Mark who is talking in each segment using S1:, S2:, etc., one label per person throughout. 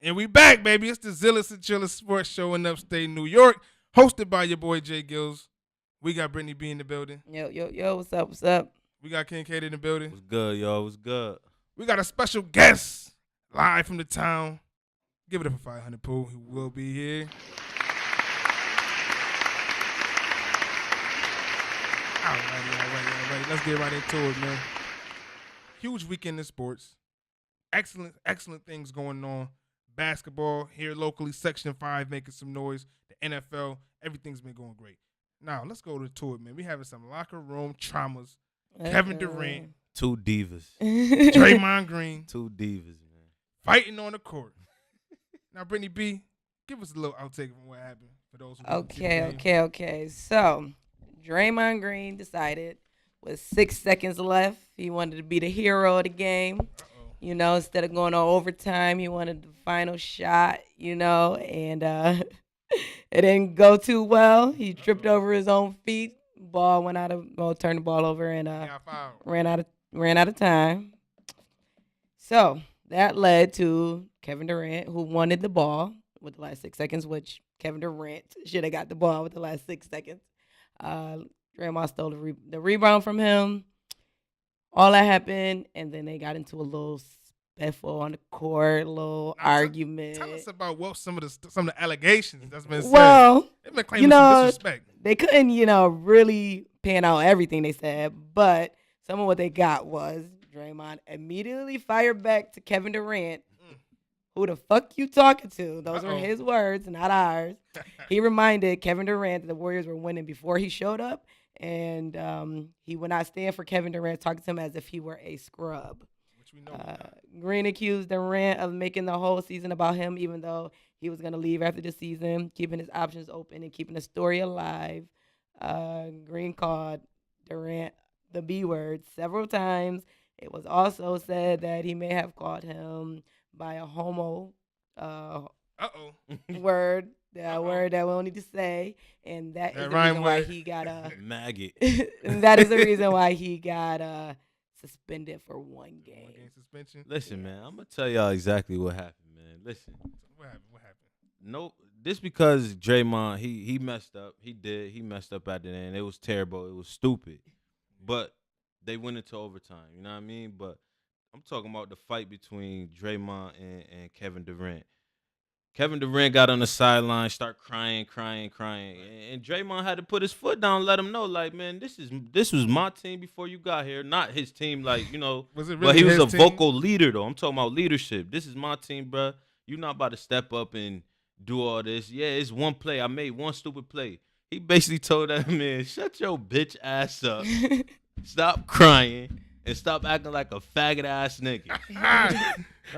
S1: And we back, baby. It's the Zealest and Trillest sports show in upstate New York, hosted by your boy Jay Gills. We got Brittany B in the building.
S2: Yo, what's up, what's up?
S1: We got Kincaid in the building.
S3: What's good, y'all? What's good?
S1: We got a special guest live from the town. Give it up for 500 Pooh. He will be here. All right. Let's get right into it, man. Huge weekend in sports. Excellent things going on. Basketball here locally, Section 5 making some noise. The NFL, everything's been going great. Now, let's go to it, man. We having some locker room traumas. Kevin Durant.
S3: Two divas.
S1: Draymond Green.
S3: Two divas, man.
S1: Fighting on the court. Now, Brittany B, give us a little outtake from what happened for those who
S2: Okay. So, Draymond Green decided with 6 seconds left, he wanted to be the hero of the game. You know, instead of going on overtime, he wanted the final shot, and it didn't go too well. He tripped over his own feet. Ball went turned the ball over and ran out of time. So that led to Kevin Durant, who wanted the ball with the last 6 seconds, which Kevin Durant should have got the ball with the last 6 seconds. Draymond stole the rebound from him. All that happened, and then they got into a little spitful on the court, a little argument.
S1: Tell us about what some of the allegations that's been said.
S2: Well,
S1: they've been claiming some disrespect.
S2: They couldn't, really pan out everything they said, but some of what they got was Draymond immediately fired back to Kevin Durant. Who the fuck you talking to? Those are his words, not ours. He reminded Kevin Durant that the Warriors were winning before he showed up, and he would not stand for Kevin Durant talking to him as if he were a scrub.
S1: Which we know.
S2: Green accused Durant of making the whole season about him, even though he was going to leave after the season, keeping his options open and keeping the story alive. Green called Durant the B word several times. It was also said that he may have called him by a homo word, word that we don't need to say, and that is the reason why he got a
S3: maggot.
S2: And that is the reason why he got suspended for 1 game.
S1: 1 game suspension.
S3: Listen, man, I'm gonna tell y'all exactly what happened, man. Listen,
S1: what happened?
S3: No, this because Draymond he messed up. He messed up at the end. It was terrible. It was stupid, but they went into overtime. You know what I mean? But I'm talking about the fight between Draymond and Kevin Durant. Kevin Durant got on the sideline, start crying, and Draymond had to put his foot down, let him know, like, man, this was my team before you got here, not his team, like,
S1: Was it really
S3: but he was a
S1: team?
S3: vocal leader, though. I'm talking about leadership. This is my team, bro. You're not about to step up and do all this. Yeah, it's one play. I made one stupid play. He basically told that man, shut your bitch ass up, stop crying, and stop acting like a faggot ass nigga.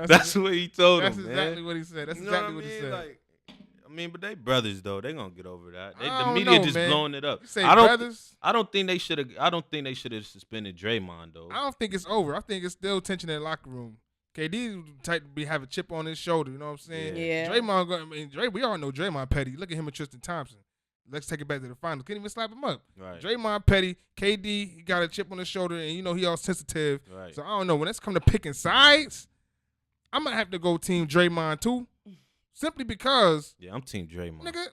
S3: That's what he told him, man.
S1: That's exactly what he said. That's exactly what he said.
S3: Like, but they brothers though. They gonna get over that. The
S1: don't
S3: media
S1: know,
S3: just
S1: man.
S3: blowing it up.
S1: You say
S3: brothers? I don't think they should have suspended Draymond though.
S1: I don't think it's over. I think it's still tension in the locker room. KD type to have a chip on his shoulder. You know what I'm saying?
S2: Yeah.
S1: Draymond, we all know Draymond petty. Look at him and Tristan Thompson. Let's take it back to the finals. Couldn't even slap him up.
S3: Right.
S1: Draymond petty. KD, he got a chip on his shoulder, and he all sensitive.
S3: Right.
S1: So I don't know. When it's come to picking sides, I'm gonna have to go team Draymond too, simply because.
S3: Yeah, I'm team Draymond.
S1: Nigga,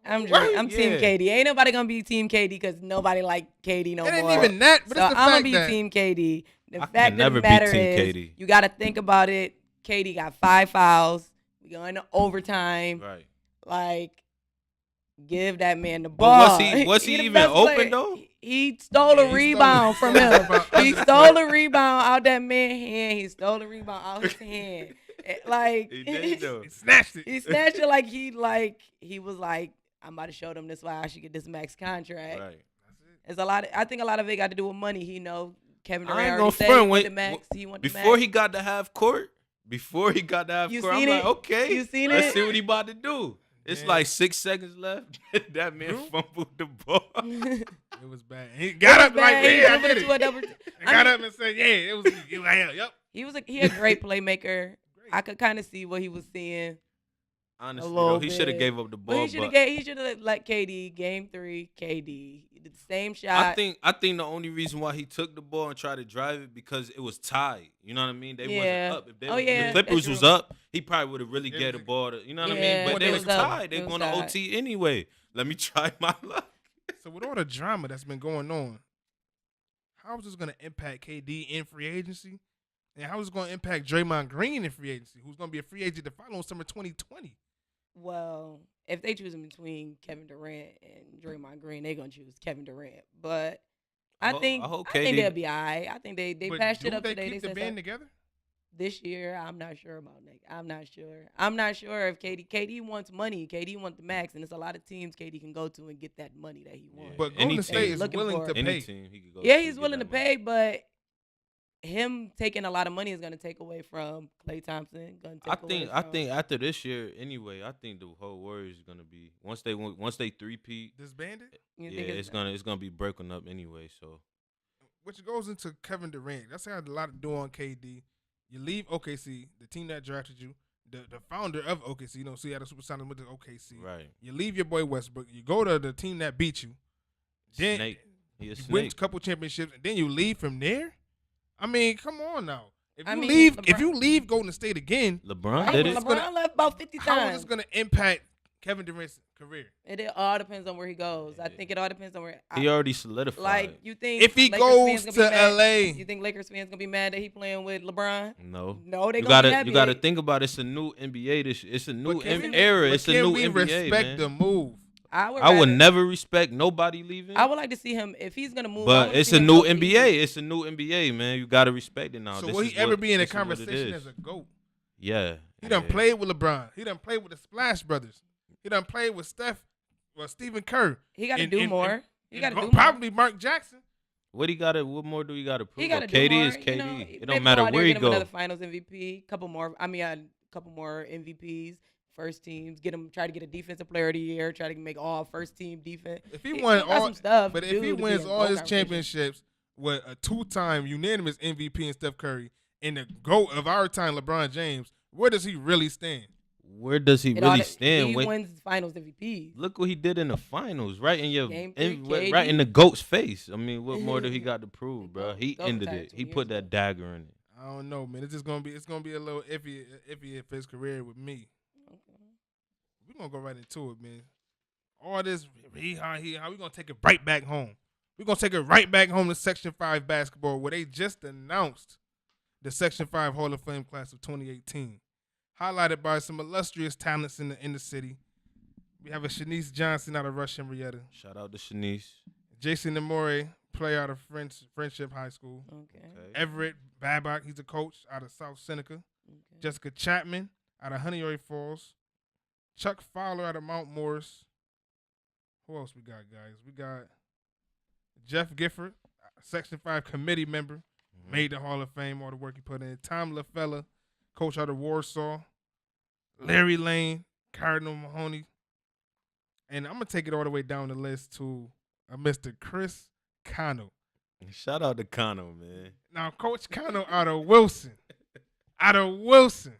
S2: I'm team KD. Ain't nobody gonna be team KD because nobody like KD no more.
S1: It ain't even that, but
S2: so
S1: it's the
S2: I'm
S1: fact
S2: gonna be team KD. The
S3: I
S2: fact
S3: can
S2: of
S3: never
S2: the
S3: be
S2: matter
S3: team
S2: is,
S3: KD.
S2: you got to think about it. KD got 5 fouls. We going to overtime.
S3: Right.
S2: Like, give that man the ball.
S3: But was he
S2: the
S3: even
S2: best
S3: open
S2: player.
S3: though?
S2: He stole a rebound from him. He stole a rebound out that man's hand. He stole a rebound out his hand. Like
S3: He did though.
S1: he snatched it.
S2: he snatched it like he was like, I'm about to show them this why I should get this max contract.
S3: Right.
S2: It's a lot. I think a lot of it got to do with money. Kevin
S3: I
S2: Durant
S3: ain't
S2: already
S3: gonna
S2: said
S3: front
S2: he wanted the max.
S3: Before he got to half court. I'm
S2: You
S3: like,
S2: seen it?
S3: okay,
S2: You seen
S3: let's
S2: it?
S3: see what he about to do. It's like 6 seconons left. That man fumbled the ball.
S1: It was bad. He got up like, yeah, I did it. He got up and said, yeah, it was. Yep.
S2: He a great playmaker. I could kind of see what he was seeing.
S3: Honestly,
S2: little
S3: though, he should have
S2: bit.
S3: gave up the
S2: But
S3: ball.
S2: he should have let KD game 3. KD he did the same shot.
S3: I think the only reason why he took the ball and tried to drive it because it was tied. You know what I mean? They
S2: Yeah.
S3: wasn't up. If,
S2: Oh,
S3: if
S2: yeah,
S3: the Clippers
S2: that's
S3: was
S2: true.
S3: up, he probably would have really
S1: It
S3: get the
S1: was-
S3: ball. You know what I
S2: Yeah,
S3: mean? But
S1: it
S3: they
S1: was
S3: was
S1: up.
S3: tied. They
S2: It was
S3: going to
S2: tied.
S3: OT anyway. Let me try my luck.
S1: So with all the drama that's been going on, how is this going to impact KD in free agency? And how is it going to impact Draymond Green in free agency, who's going to be a free agent the following summer 2020?
S2: Well, if they choose between Kevin Durant and Draymond Green, they're gonna choose Kevin Durant. But I think
S3: hope
S2: I think
S3: KD
S2: they'll be all right. I think they
S1: But
S2: patched it
S1: do
S2: up
S1: they
S2: today.
S1: keep
S2: They
S1: the
S2: said
S1: band
S2: so.
S1: together?
S2: This year, I'm not sure about next. I'm not sure. I'm not sure if KD wants money. KD wants the max, and there's a lot of teams KD can go to and get that money that he wants.
S1: But
S3: Any
S1: Golden State
S3: team.
S1: is
S2: Looking
S1: willing
S2: for
S1: to
S3: Any
S1: pay.
S3: team he could go.
S2: Yeah,
S3: to
S2: he's
S3: get
S2: willing to
S3: that money.
S2: pay, but him taking a lot of money is going to take away from Klay Thompson.
S3: I think after this year, anyway, I think the whole Warriors is gonna be once they three-peat.
S1: Disbanded?
S3: Yeah, it's gonna be breaking up anyway. So
S1: Which goes into Kevin Durant. That's had a lot to do on KD. You leave OKC, the team that drafted you, the founder of OKC, Seattle Supersonics with the OKC.
S3: right,
S1: You leave your boy Westbrook. You go to the team that beat you. Then
S3: snake. He a
S1: you win a
S3: snake.
S1: couple championships, and then you leave from there. I mean, come on now. If
S2: I
S1: you
S2: mean,
S1: leave, if
S2: LeBron-
S1: you leave Golden State again,
S3: LeBron
S1: How
S3: did
S1: is
S3: it.
S1: LeBron- gonna-
S2: LeBron left about 50
S1: how is
S2: times.
S1: this going to impact Kevin Durant's career?
S2: It all depends on where he goes. I think it all depends on where.
S3: He already solidified.
S2: Like, you think
S1: If he
S2: Lakers
S1: goes
S2: fans
S1: to
S2: gonna be mad?
S1: LA,
S2: You think Lakers fans gonna be mad that he playing with LeBron?
S3: No.
S2: No, they
S3: You
S2: gonna
S3: gotta
S2: be happy.
S3: you gotta think about it. It's a new NBA. It's a new
S1: but can we-
S3: era.
S1: but
S3: It's a
S1: can
S3: new
S1: we
S3: NBA,
S1: respect
S3: man.
S1: the move?
S2: I would
S3: I would
S2: rather-
S3: never respect nobody leaving.
S2: I would like to see him if he's gonna move. I
S3: But
S2: wanna
S3: it's
S2: see
S3: a
S2: him
S3: new
S2: go
S3: NBA.
S2: easy.
S3: It's a new NBA, man. You gotta respect it now.
S1: So
S3: This
S1: will
S3: is
S1: he ever
S3: what-
S1: be in a
S3: this is what it
S1: conversation
S3: is.
S1: as a GOAT?
S3: Yeah.
S1: He done
S3: yeah.
S1: played with LeBron. He done played with the Splash Brothers. He done played with Stephen Kerr.
S2: He got to
S1: and-
S2: do
S1: and-
S2: more. He got to do more.
S1: probably Mark Jackson.
S3: What more do he gotta prove?
S2: He got to do
S3: KD
S2: more.
S3: is KD. It
S2: maybe
S3: don't matter
S2: go out there
S3: where
S2: and
S3: he
S2: get him
S3: go.
S2: Another Finals MVP, couple more. A couple more MVPs, first teams. Get him. Try to get a Defensive Player of the Year. Try to make all first team defense.
S1: If he
S2: He
S1: won
S2: got
S1: all,
S2: some stuff,
S1: but if
S2: dude,
S1: he
S2: to be
S1: wins
S2: in
S1: all
S2: both
S1: his
S2: conversations.
S1: championships with a 2-time unanimous MVP in Steph Curry and the GOAT of our time, LeBron James, where does he really stand?
S3: Where does he
S2: It all
S3: really
S2: de-
S3: stand?
S2: He
S3: When-
S2: wins Finals MVP.
S3: Look what he did in the finals, right in your
S2: Game 3,
S3: right in
S2: KD.
S3: the GOAT's face. I mean, what more do he got to prove, bro? He
S2: GOAT
S3: ended
S2: retired
S3: it.
S2: 2
S3: He
S2: years
S3: put that
S2: ago.
S3: dagger in it.
S1: I don't know, man. It's gonna be a little iffy if his career with me. We're gonna go right into it, man. All this how we gonna take it right back home. We're gonna take it right back home to Section 5 basketball, where they just announced the Section 5 Hall of Fame class of 2018. Highlighted by some illustrious talents in the city. We have a Shanice Johnson out of Rush Henrietta.
S3: Shout out to Shanice.
S1: Jason Namore, player out of Friendship High School.
S2: Okay.
S1: Everett Babcock, he's a coach out of South Seneca.
S2: Okay.
S1: Jessica Chapman out of Honeoye Falls. Chuck Fowler out of Mount Morris. Who else we got, guys? We got Jeff Gifford, Section 5 committee member, made the Hall of Fame, all the work he put in. Tom LaFella, coach out of Warsaw. Larry Lane, Cardinal Mahoney. And I'm going to take it all the way down the list to Mr. Chris Cano.
S3: Shout out to Kano, man.
S1: Now, Coach Cano out of Wilson. Out of Wilson.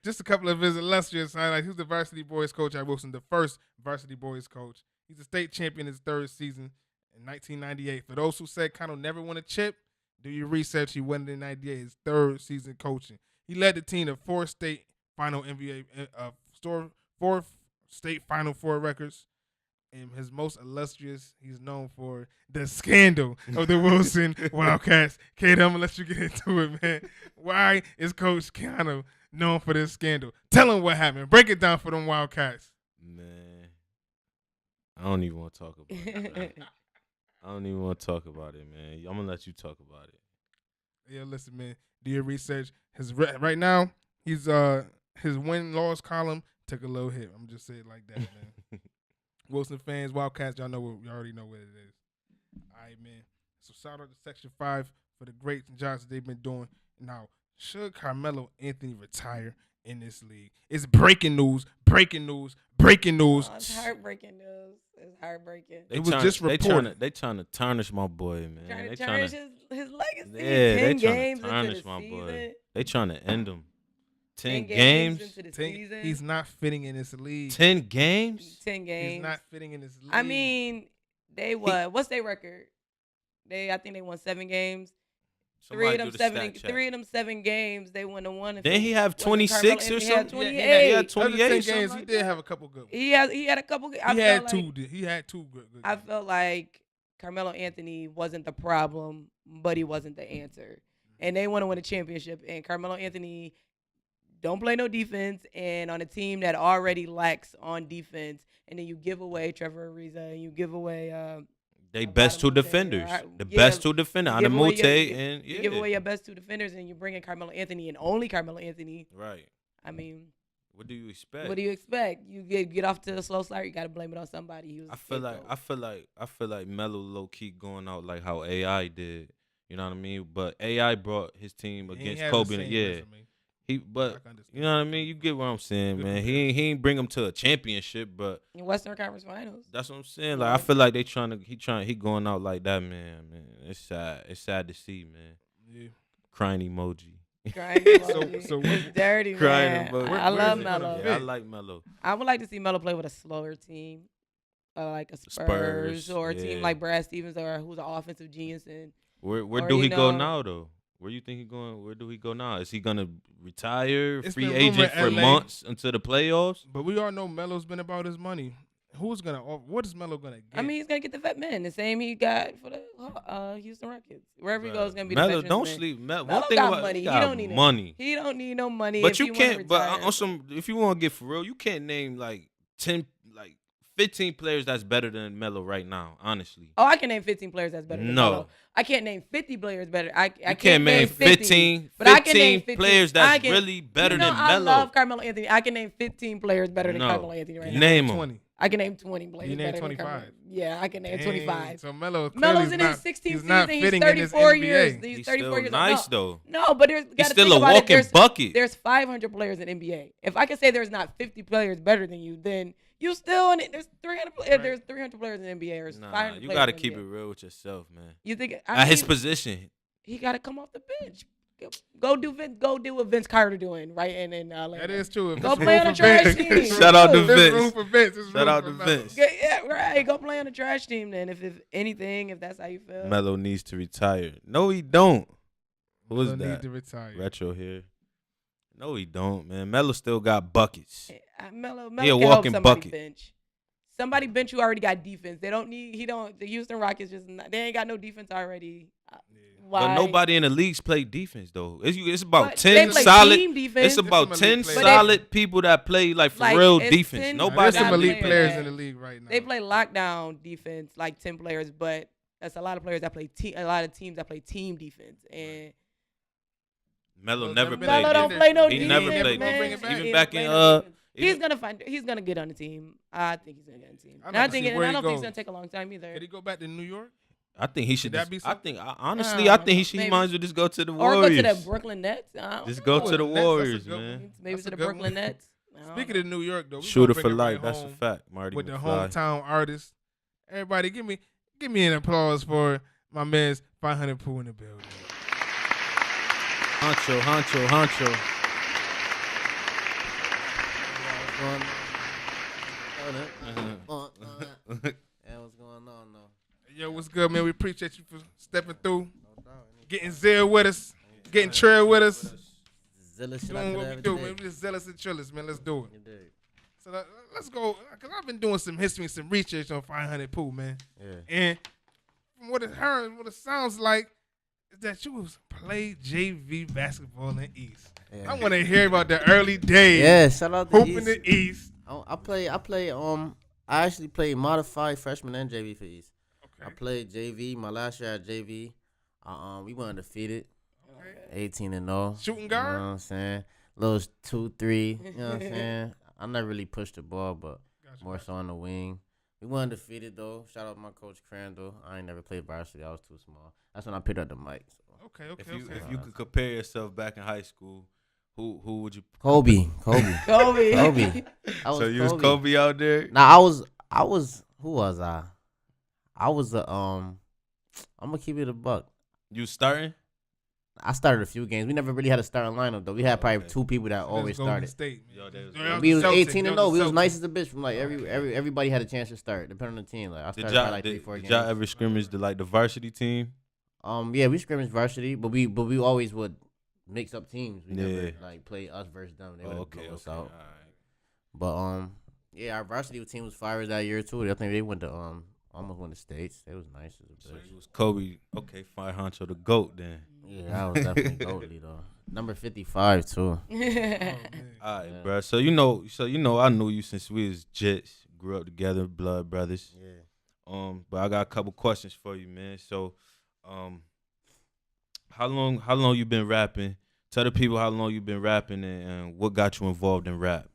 S1: Just a couple of his illustrious highlights. He was the varsity boys coach at Wilson, the first varsity boys coach. He's a state champion in his third season in 1998. For those who said Cano never won a chip, do your research. He won it in 98, his third season coaching. He led the team to 4 state final NBA, 4 state Final Four records. And his most illustrious, he's known for the scandal of the Wilson Wildcats. Kate, I'm going to let you get into it, man. Why is Coach Cano known for this scandal? Tell him what happened. Break it down for them Wildcats.
S3: Man, I don't even want to talk about it. Man. I don't even want to talk about it, man. I'm going to let you talk about it.
S1: Yeah, listen, man. Do your research. Right now, his win-loss column took a low hit. I'm just saying it like that, man. Wilson fans, Wildcats, y'all already know what it is. All right, man. So shout out to Section 5 for the great jobs they've been doing. Now, should Carmelo Anthony retire in this league? It's breaking news, breaking news, breaking news.
S2: Oh, it's heartbreaking news. It's heartbreaking.
S1: It was just reported.
S3: They trying to tarnish my boy, man.
S2: Trying
S3: They
S2: to tarnish his legacy.
S3: yeah,
S2: 10
S3: they trying
S2: games
S3: to tarnish
S2: into the
S3: my
S2: season.
S3: boy. They trying to end him. 10
S2: games
S3: games?
S2: into the
S1: 10
S2: season.
S1: He's not fitting in this league.
S3: 10 games?
S2: 10 games.
S1: He's not fitting in this league.
S2: I mean, they what? What's their record? I think they won 7 games.
S3: Somebody
S2: Three
S3: do
S2: of
S3: the
S2: them
S3: stat check.
S2: 7 games. They won the one.
S3: Didn't he have
S2: Wasn't
S3: 26
S2: Carmelo
S3: or
S2: Anthony had
S3: something?
S2: 28?
S3: Yeah, he had
S1: Other
S3: 28
S1: 10
S3: something
S1: games,
S3: like
S1: he did
S3: that.
S1: have a couple good ones.
S2: He had a couple.
S1: He had two good
S2: I
S1: games.
S2: felt like Carmelo Anthony wasn't the problem, but he wasn't the answer. And they want to win a championship. And Carmelo Anthony don't play no defense. And on a team that already lacks on defense, and then you give away Trevor Ariza and you give away
S3: They best two
S2: Adamute,
S3: defenders. The
S2: yeah,
S3: best two defenders.
S2: you give away
S3: Adamute and
S2: you give away your best 2 defenders, and you bring in Carmelo Anthony and only Carmelo Anthony.
S3: Right.
S2: I mean,
S3: What do you expect?
S2: what do you expect? You get off to a slow start. You got to blame it on somebody. He was
S3: I feel like Melo low key going out like how AI did. You know what I mean? But AI brought his team
S1: He ain't
S3: against
S1: have
S3: Kobe.
S1: the same
S3: Yeah.
S1: resume.
S3: But
S1: I can understand.
S3: you know what I mean? You get what I'm saying,
S1: Good
S3: man.
S1: comparison.
S3: He ain't bring him to a championship, but
S2: in Western Conference Finals.
S3: that's what I'm saying. Like I feel like he going out like that, man. It's sad. It's sad to see, man.
S1: Yeah.
S3: Crying emoji.
S2: Crying emoji.
S1: so
S2: it's dirty,
S3: Crying
S2: man.
S3: emoji.
S2: I love
S1: where's it gonna
S2: Melo.
S1: be?
S3: Yeah, I like Melo.
S2: I would like to see Melo play with a slower team, like a
S3: Spurs,
S2: or a team
S3: yeah.
S2: like Brad Stevens, or who's an offensive genius. And
S3: Where
S2: Or,
S3: do
S2: you
S3: he go
S2: know-
S3: now though? Where you think he going? Where do he go now? Is he gonna retire,
S1: It's
S3: free
S1: been
S3: agent
S1: rumored
S3: for
S1: LA.
S3: months until the playoffs?
S1: But we all know Melo's been about his money. What is Melo gonna get?
S2: I mean, he's gonna get the vet man, the same he got for the Houston Rockets. Wherever he
S3: Bruh,
S2: goes, it's gonna be the
S3: Melo.
S2: veterans
S3: Don't
S2: man.
S3: sleep. Melo.
S2: Melo
S3: One thing
S2: got
S3: about
S2: money.
S3: he
S2: He
S3: got
S2: don't need it.
S3: money.
S2: He don't need no money.
S3: But
S2: if
S3: you
S2: he wanna
S3: can't. But
S2: retire.
S3: on some, if you want to get for real, you can't name like 10, like 15 players that's better than Melo right now. Honestly,
S2: Oh, I can name 15 players that's better than
S3: No.
S2: Melo. I can't name 50 players better. I
S3: you can't name 15,
S2: but I can name
S3: 15 players
S2: I
S3: that's
S2: can-
S3: really better
S2: you know,
S3: than
S2: I
S3: Melo.
S2: love Carmelo Anthony. I can name 15 players better than
S3: No.
S2: Carmelo Anthony right now.
S3: Name them.
S1: 20.
S2: I can name 20 players.
S1: You named
S2: better than
S1: 25.
S2: Carmelo. Yeah, I can name
S1: Dang,
S2: 25.
S1: So Melo's
S2: Melo's in
S1: not,
S2: his 16th
S1: he's
S2: season.
S1: not
S2: He's
S1: fitting in this
S2: 34
S1: NBA.
S2: years. He's
S3: He's
S2: 34
S3: still
S2: years
S3: nice
S2: old.
S3: though.
S2: No, but there's
S3: He's
S2: gotta
S3: still
S2: think
S3: a
S2: about it.
S3: walking bucket.
S2: There's 500 players in NBA. If I can say there's not 50 players better than you, then you still in it. There's 300.
S1: Right.
S2: There's 300 players in NBA. Or
S3: Nah,
S2: 500
S3: you
S2: players
S3: gotta
S2: in
S3: keep
S2: NBA.
S3: it real with yourself, man.
S2: You think
S3: At his position,
S2: he got to come off the bench. Go do what Vince Carter doing right in Atlanta.
S1: That is true. If
S2: Go
S1: it's
S2: play
S1: room
S2: on a
S1: for
S2: trash
S1: Vince-
S2: team.
S3: Shout out to
S1: if there's
S3: Vince.
S1: room for Vince. It's
S3: Shout
S1: room
S3: out
S1: for
S3: to
S1: Melo.
S3: Vince.
S2: Yeah, right. Go play on the trash team then. If anything, if that's how you feel.
S3: Melo needs to retire. No, he don't. Who is
S1: Melo need
S3: that?
S1: to retire.
S3: Retro here. No, he don't, man. Melo still got buckets.
S2: Melo
S3: He a
S2: can help
S3: walking
S2: somebody
S3: bucket.
S2: bench. Somebody bench who already got defense. They don't need. He don't. The Houston Rockets they ain't got no defense already. Why?
S3: But nobody in the leagues play defense though. It's about
S2: But they
S3: 10
S2: play
S3: solid.
S2: team defense.
S3: It's about
S1: There's some
S3: 10
S1: elite players.
S3: solid people that play like for
S2: Like,
S3: real
S2: it's
S3: defense.
S2: 10
S3: Nobody.
S1: There's some
S2: Nobody
S1: elite
S2: players.
S1: players in the league right now.
S2: They play lockdown defense, like 10 players, but that's a lot of players that play a lot of teams that play team defense. And
S3: Melo
S1: Melo's
S3: never
S1: never been
S3: played.
S2: Melo don't
S3: defense.
S2: play no
S3: He
S2: defense.
S3: never
S1: Never
S3: played
S1: gonna
S2: man.
S1: bring it
S3: defense.
S1: back.
S3: Even
S2: He
S3: back
S2: play
S3: in
S2: no defense. He's
S3: even-
S2: gonna get on the team. I think he's gonna get on the team.
S1: I'd
S2: And
S1: like
S2: I
S1: to
S2: think
S1: see where
S2: I
S1: he
S2: don't think it's
S1: goes.
S2: gonna take a long time either.
S1: Could he go back to New York?
S3: I think he should.
S1: Could that
S3: Just,
S1: be
S3: I
S1: something?
S3: think honestly, I think he
S2: Maybe.
S3: might as well just go to the
S2: Or
S3: Warriors.
S2: go to the Brooklyn Nets. I don't
S3: Just
S2: know.
S3: go to the
S1: Nets, that's a
S3: Warriors,
S1: good one.
S3: man.
S2: Maybe
S1: That's
S2: to
S1: a
S2: the
S1: good
S2: Brooklyn
S1: one.
S2: Nets. I don't
S1: Speaking
S2: know.
S1: of New York, though, we
S3: Shooter
S1: gonna
S3: for
S1: bring it right
S3: life. That's a
S1: home
S3: fact. Marty
S1: with the
S3: McFly.
S1: hometown artists. Everybody, give me an applause for my man's 500 Pooh in the building.
S3: Honcho.
S4: Yeah, what's going on though?
S1: Yo, what's good, man? We appreciate you for stepping through,
S4: No doubt.
S1: getting Zeal with us, getting Trill with us,
S4: Zealous shit I
S1: doing
S4: could
S1: what we
S4: ever
S1: do,
S4: did.
S1: man. We just zealous and trillest, man. Let's do it.
S4: You dig.
S1: So let's go, because I've been doing some history and some research on 500 Pooh, man.
S4: Yeah.
S1: And from what it sounds like, is that you was played JV basketball in the East.
S4: Yeah.
S1: I want to hear about the early days.
S4: Yeah, shout out to
S1: Hoop in
S4: East.
S1: the East.
S4: I actually played modified freshman and JV for East.
S1: Okay.
S4: I played JV my last year at JV. We went undefeated, 18-0.
S1: Shooting
S4: You know what
S1: guard?
S4: I'm saying? Little 2-3. You know what I'm saying? I never really pushed the ball, but
S1: Gotcha.
S4: more so on the wing. We went undefeated though. Shout out my coach Crandall. I ain't never played varsity. I was too small. That's when I picked up the mic. So.
S1: Okay.
S3: If you could compare yourself back in high school, who would you?
S4: Kobe.
S2: Kobe.
S4: Kobe. I was
S3: So you was Kobe out there?
S4: Nah, I was. Who was I? I was a. I'm gonna keep it a buck.
S3: You starting?
S4: I started a few games. We never really had a starting lineup though. We had probably
S3: Okay.
S4: 2 people that always started.
S1: State,
S3: Yo, they was
S1: Y'all
S4: We was
S1: the Celtics,
S4: 18 and
S1: y'all
S4: 0.
S1: the
S4: We was
S1: Celtics.
S4: nice as a bitch from like everybody had a chance to start, depending on the team. Like I
S3: Did
S4: started
S3: y'all
S4: by like 3-4
S3: did
S4: games.
S3: y'all ever scrimmage the varsity team?
S4: Yeah, we scrimmaged varsity, but we always would mix up teams. We
S3: Yeah.
S4: never like play us versus them. They would
S3: Okay,
S4: blow us
S3: okay, all
S4: out.
S3: right.
S4: But yeah, our varsity team was fire that year too. I think they went to almost won the states. It was nice as a
S3: So
S4: bitch.
S3: it was Kobe. Okay, Fire Honcho, the GOAT then.
S4: Yeah, that was definitely goalie though. Number 55 too.
S1: Oh, man.
S3: All right,
S4: Yeah.
S3: bro. So you know, I knew you since we was Jits, grew up together, blood brothers.
S4: Yeah.
S3: But I got a couple questions for you, man. So, how long you been rapping? Tell the people how long you been rapping and what got you involved in rap.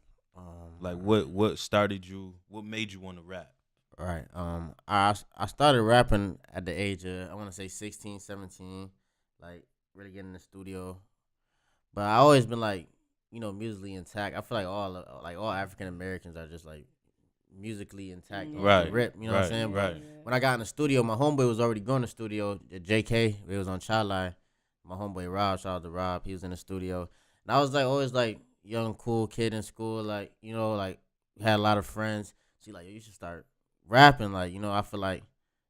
S3: Like what started you? What made you want to rap?
S4: Right. I started rapping at the age of I want to say 16, 17, like really getting in the studio. But I always been like, musically intact. I feel like all African Americans are just like musically intact. off the
S3: Right.
S4: Rip. You know what I'm saying? But
S3: Right.
S4: when I got in the studio, my homeboy was already going to the studio at JK. It was on Child Line. My homeboy Rob, shout out to Rob. He was in the studio. And I was like always like young, cool kid in school. Like, like had a lot of friends. So like, you should start rapping. Like, I feel like,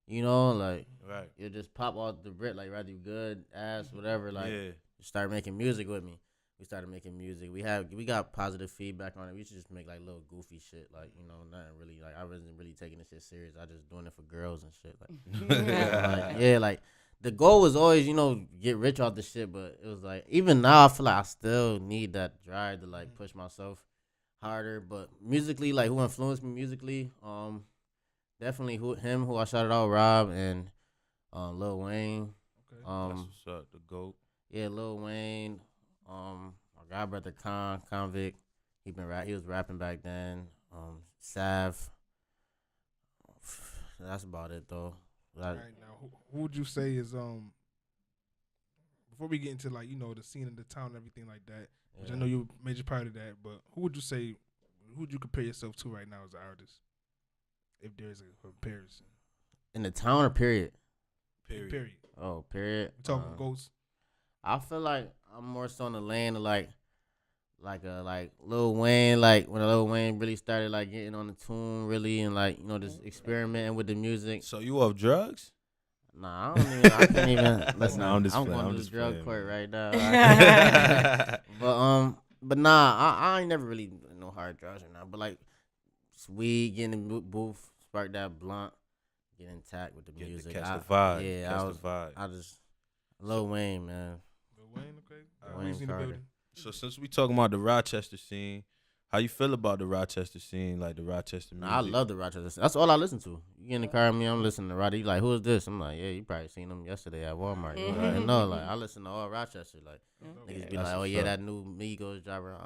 S4: like
S3: Right.
S4: you just pop off the Rip, like rather you good, ass, whatever. Like,
S3: Yeah.
S4: start making music with me. We started making music. We got positive feedback on it. We should just make like little goofy shit, like nothing really. Like I wasn't really taking this shit serious. I just doing it for girls and shit. Like, like the goal was always get rich off the shit. But it was like even now I feel like I still need that drive to like push myself harder. But musically, like who influenced me musically, definitely who I shouted out, Rob and Lil Wayne.
S1: Okay.
S3: That's what's up. The GOAT.
S4: Yeah, Lil Wayne, my god brother Convict, he was rapping back then. Sav, that's about it though.
S1: All right, now who would you say is before we get into like the scene of the town and everything like that, which I know you're a major part of that, but who would you compare yourself to right now as an artist, if there's a comparison?
S4: In the town or period?
S1: Period.
S4: Oh, period.
S1: We talking ghosts.
S4: I feel like I'm more so on the lane of like Lil Wayne, like when Lil Wayne really started like getting on the tune really and like just experimenting with the music.
S3: So you off drugs?
S4: Nah, I can't even listen.
S3: No, I'm just
S4: I'm
S3: playing,
S4: going
S3: I'm
S4: to the
S3: just
S4: drug
S3: playing,
S4: court
S3: man.
S4: right now. But nah, I ain't never really no hard drugs right now. But like weed, getting in the booth, spark that blunt, get intact with the music.
S3: Catch the vibe.
S4: Yeah,
S3: catch the vibe.
S4: I just Lil Wayne, man.
S1: Lil Wayne, okay.
S4: Lil Wayne
S1: Weezy in the
S4: Carter.
S1: building.
S3: So since we talking about the Rochester scene, how you feel about the Rochester scene, like the Rochester music?
S4: Nah, I love the Rochester. That's all I listen to. You get in the car with me, I'm listening to Roddy. You like, who is this? I'm like, yeah, you probably seen him yesterday at Walmart. You already know, like, I listen to all Rochester. Like, niggas be
S3: That's
S4: like, oh
S3: what's
S4: yeah,
S3: up.
S4: that new Migos driver.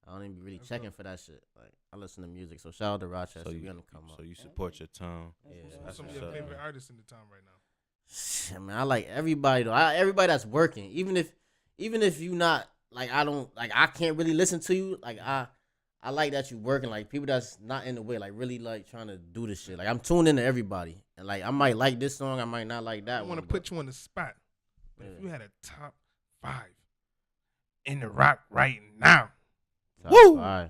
S4: I don't even be really checking for that shit. Like, I listen to music. So shout out to Rochester.
S3: So
S4: We
S3: you,
S4: gonna come up.
S3: so you support your town.
S4: Yeah,
S1: Who's
S3: That's
S1: some of
S3: what's
S1: your
S3: up,
S1: favorite
S3: man.
S1: artists in the town right now?
S4: Shit, man, I like everybody though. Everybody that's working, even if you not like, I can't really listen to you. Like I like that you working. Like people that's not in the way, like really like trying to do this shit. Like I'm tuned into everybody, and like I might like this song, I might not like that
S1: I
S4: one.
S1: want to put you on the spot, but if
S4: Yeah.
S1: you had a top 5 in the rock right now,
S4: Top
S1: Woo!
S4: 5.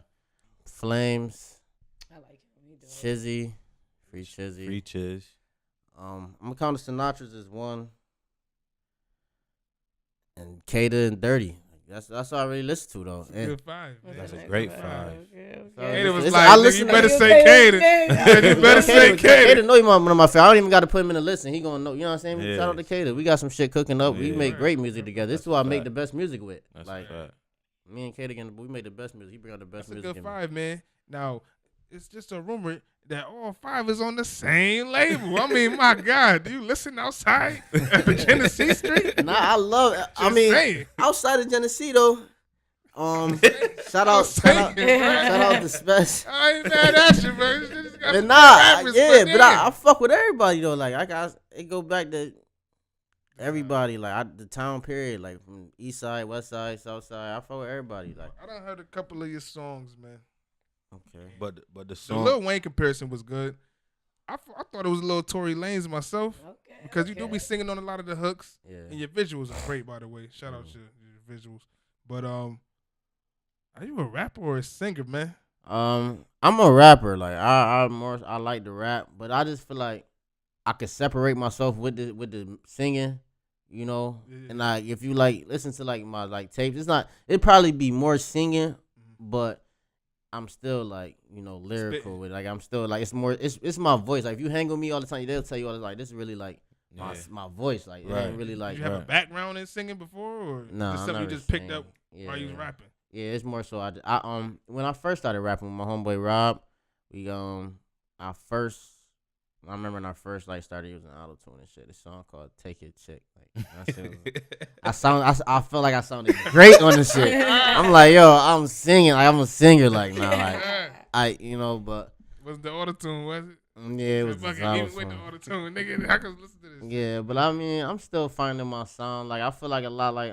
S4: Flames,
S2: I like him. He dope.
S4: Chizzy, Free Chizzy.
S3: Free Chiz.
S4: I'm gonna count the Sinatra's as 1, and Kada and Dirty. That's all I really listen to though. And
S1: good 5. Man.
S3: That's a
S2: Okay,
S3: great
S2: okay,
S3: 5.
S2: okay.
S1: Kaden was
S4: Listen,
S1: like,
S4: I
S1: nigga,
S4: listen
S1: you
S4: to-
S1: better
S2: You
S1: say
S2: okay
S1: Kaden.
S2: with me?
S1: Yeah, you better say
S4: Kada
S1: Kaden.
S4: know he one of my favorites. I don't even got to put him in the list, and he gonna know. You know what I'm saying?
S3: Yeah.
S4: Shout out to Kada. We got some shit cooking up. We
S3: Yeah.
S4: make great music together. This is
S3: That's
S4: who I
S3: a
S4: make
S3: fact.
S4: the best music with.
S3: That's
S4: Like
S3: a fact.
S4: me and Kada, we make the best music. He bring out the best
S1: That's a
S4: music.
S1: good
S4: in me.
S1: 5, man. Now, it's just a rumor that all 5 is on the same label. I mean, my God, do you listen outside Genesee Street?
S4: Nah, I love it. I
S1: Just
S4: mean,
S1: saying.
S4: outside of Genesee though. Shout
S1: I'm
S4: out
S1: saying, man.
S4: shout out to Special.
S1: I ain't mad at you, man. You just got
S4: But
S1: some
S4: nah,
S1: rappers,
S4: yeah, but
S1: damn.
S4: I fuck with everybody though. Like it go back to everybody. Like the town period, like from East Side, West Side, South Side. I fuck with everybody. Like
S1: I done heard a couple of your songs, man.
S4: okay,
S3: But the
S1: The
S3: song.
S1: Lil Wayne comparison was good. I thought it was a little Tory Lanez myself
S2: Okay.
S1: because you do be singing on a lot of the hooks,
S4: Yeah.
S1: and your visuals are great, by the way. Shout out to your visuals. But are you a rapper or a singer, man?
S4: I'm a rapper. Like I like to rap, but I just feel like I could separate myself with the singing, you know.
S1: Yeah.
S4: And like if you like listen to like my like tapes, it'd probably be more singing, but I'm still like, you know, lyrical
S1: Spitting.
S4: with it. Like I'm still like it's my voice. Like if you hang with me all the time, they'll tell you all this like this is really like my voice. Like it ain't really like.
S1: Did you have a background in singing before, or
S4: No,
S1: just something you just picked up while you was rapping?
S4: Yeah, it's more so I when I first started rapping with my homeboy Rob, we I remember when I first like started using auto-tune and shit. This song called "Take Your Chick." Like I felt like I sounded great on this shit. I'm like, yo, I'm singing, like I'm a singer, like now, like but
S1: Was the auto-tune, was it?
S4: yeah, it was
S1: Fucking
S4: the
S1: even with the auto-tune, nigga. I could listen to this.
S4: Yeah, but I mean, I'm still finding my sound. Like I feel like a lot, like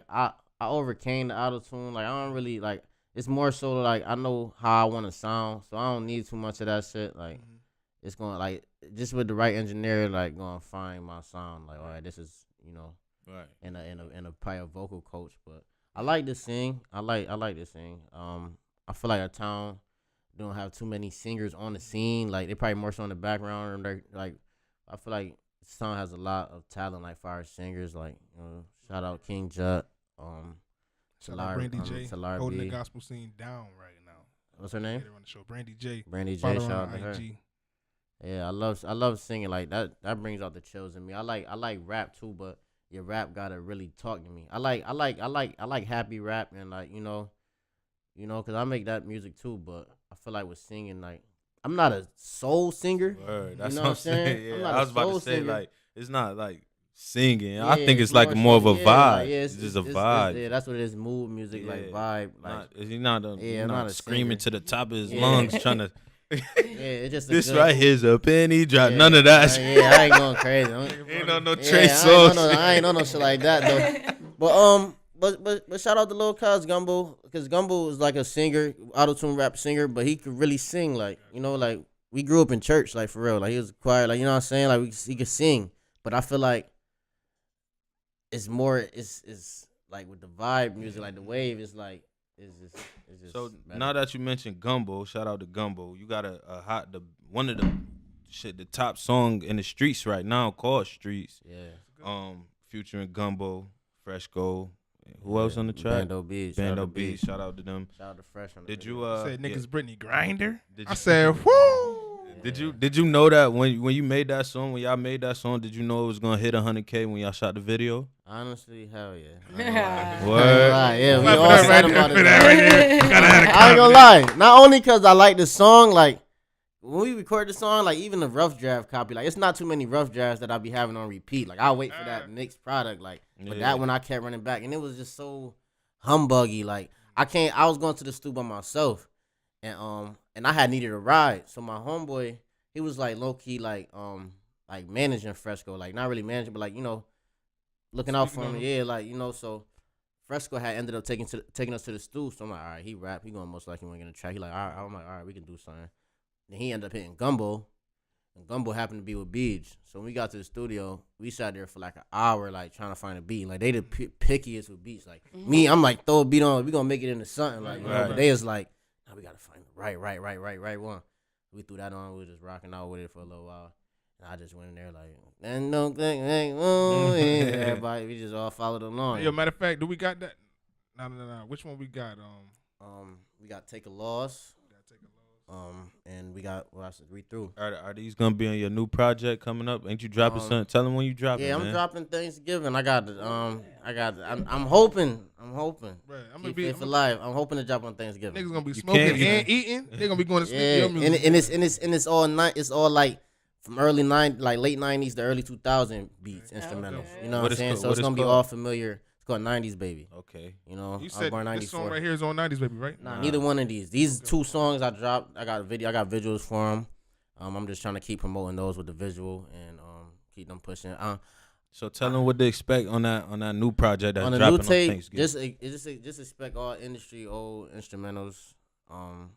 S4: I overcame the auto-tune. Like I don't really like. It's more so like I know how I want to sound, so I don't need too much of that shit. Like it's going like just with the right engineer, like going to find my sound. Like all right, this is
S3: right.
S4: And a probably a vocal coach. But I like to sing. I like to sing. I feel like a town don't have too many singers on the scene. Like they probably more so in the background. And they're like I feel like this town has a lot of talent, like fire singers. Like shout out King Jut.
S1: Shout out Brandy J,
S4: Talar
S1: holding
S4: B.
S1: the gospel scene down right now.
S4: What's her name?
S1: Get her on the show. Brandy J.
S4: Brandy J.
S1: Follow her
S4: Shout out
S1: on
S4: to her.
S1: IG.
S4: Yeah, I love singing like that. That brings out the chills in me. I like rap too, but your rap gotta really talk to me. I like happy rap and like cause I make that music too. But I feel like with singing, like I'm not a soul singer.
S3: Word. That's
S4: know
S3: what I'm saying.
S4: I'm
S3: Yeah,
S4: not
S3: I
S4: a
S3: was about to
S4: soul
S3: say
S4: singer.
S3: like it's not like singing.
S4: Yeah,
S3: I think it's like more of a vibe.
S4: Like,
S3: it's just a vibe.
S4: Yeah, that's what it is. Mood music, like vibe. Like
S3: He's not
S4: a
S3: screaming
S4: singer.
S3: to the top of his
S4: Yeah.
S3: lungs trying to.
S4: yeah, it's just
S3: This
S4: a good,
S3: right here's a penny drop.
S4: Yeah,
S3: None of that.
S4: yeah, I ain't going crazy.
S3: Ain't no
S4: Yeah,
S3: Trey Songz.
S4: I ain't on no shit like that though. But shout out to Lil Cuz Gumbo, because Gumbo is like a singer, auto-tune rap singer, but he could really sing. Like like we grew up in church, like for real. Like he was choir, like you know what I'm saying. Like he could sing, but I feel like it's like with the vibe music, like the wave is like it's just.
S3: So
S4: better.
S3: now that you mentioned Gumbo, shout out to Gumbo. You got a one of the top song in the streets right now called Streets.
S4: Yeah.
S3: Featuring Gumbo, Fresh Gold. Who else on the track?
S4: Bando Beats.
S3: Bando Beats. Shout out to them.
S4: Shout out to Fresh on the
S3: Did
S4: video.
S3: you
S1: Said niggas Brittany Grinder.
S3: Did
S1: I
S3: you-
S1: said, whoo.
S3: Did you know that when you made that song, when y'all made that song, did you know it was gonna hit 100K when y'all shot the video?
S4: Honestly, hell yeah.
S3: Word.
S4: Yeah, we
S1: Clap
S4: all
S1: it up
S4: said
S1: right
S4: about
S1: there,
S4: it.
S1: for that right there. Gotta have a
S4: I ain't gonna lie. Not only because I like the song, like when we record the song, like even the rough draft copy, like it's not too many rough drafts that I be having on repeat. Like I'll wait for that next product, like but
S3: Yeah.
S4: that one I kept running back, and it was just so humbuggy. Like I was going to the studio by myself, and I had needed a ride, so my homeboy, he was like low key like managing Fresco, like not really managing, but like looking out for him. Yeah, like so. Fresco had ended up taking us to the studio, so I'm like, all right, he rap, he gonna most likely want to get a track. He like, all right, I'm like, all right, we can do something. Then he ended up hitting Gumbo, and Gumbo happened to be with Beach. So when we got to the studio, we sat there for like an hour, like trying to find a beat. Like they the pickiest with beats. Like me, I'm like, throw a beat on, we gonna make it into something. Like, but they is like, now we gotta find the right one. We threw that on, we was just rocking out with it for a little while. And I just went in there like, and no thing, everybody, we just all followed along.
S1: Yo, matter of fact, do we got that? No. Which one we got?
S4: We got Take a Loss. And we got what I said, read through.
S3: Are these gonna be on your new project coming up? Ain't you dropping something? Tell them when you dropping.
S4: Yeah, I'm
S3: man.
S4: dropping Thanksgiving. I'm hoping.
S1: Right, I'm gonna
S4: Keep
S1: be
S4: it for life. I'm hoping to drop on Thanksgiving.
S1: niggas gonna be
S3: You
S1: smoking
S3: can't,
S1: and eating. They're gonna be going to sleep.
S4: Yeah,
S1: Your music.
S4: and it's all night. It's all like from early late 90s to early 2000 beats, instrumentals. You know what I'm saying? So it's gonna be all familiar. It's called 90s Baby.
S3: Okay.
S1: You
S4: I was
S1: said
S4: born
S1: this song
S4: 94.
S1: right here is on 90s, baby, right?
S4: Nah, neither one of these. These two songs I dropped. I got visuals for them. I'm just trying to keep promoting those with the visual and keep them pushing.
S3: So tell them what to expect on that new project that's
S4: On the
S3: dropping
S4: new tape,
S3: on Thanksgiving.
S4: just expect all industry old instrumentals.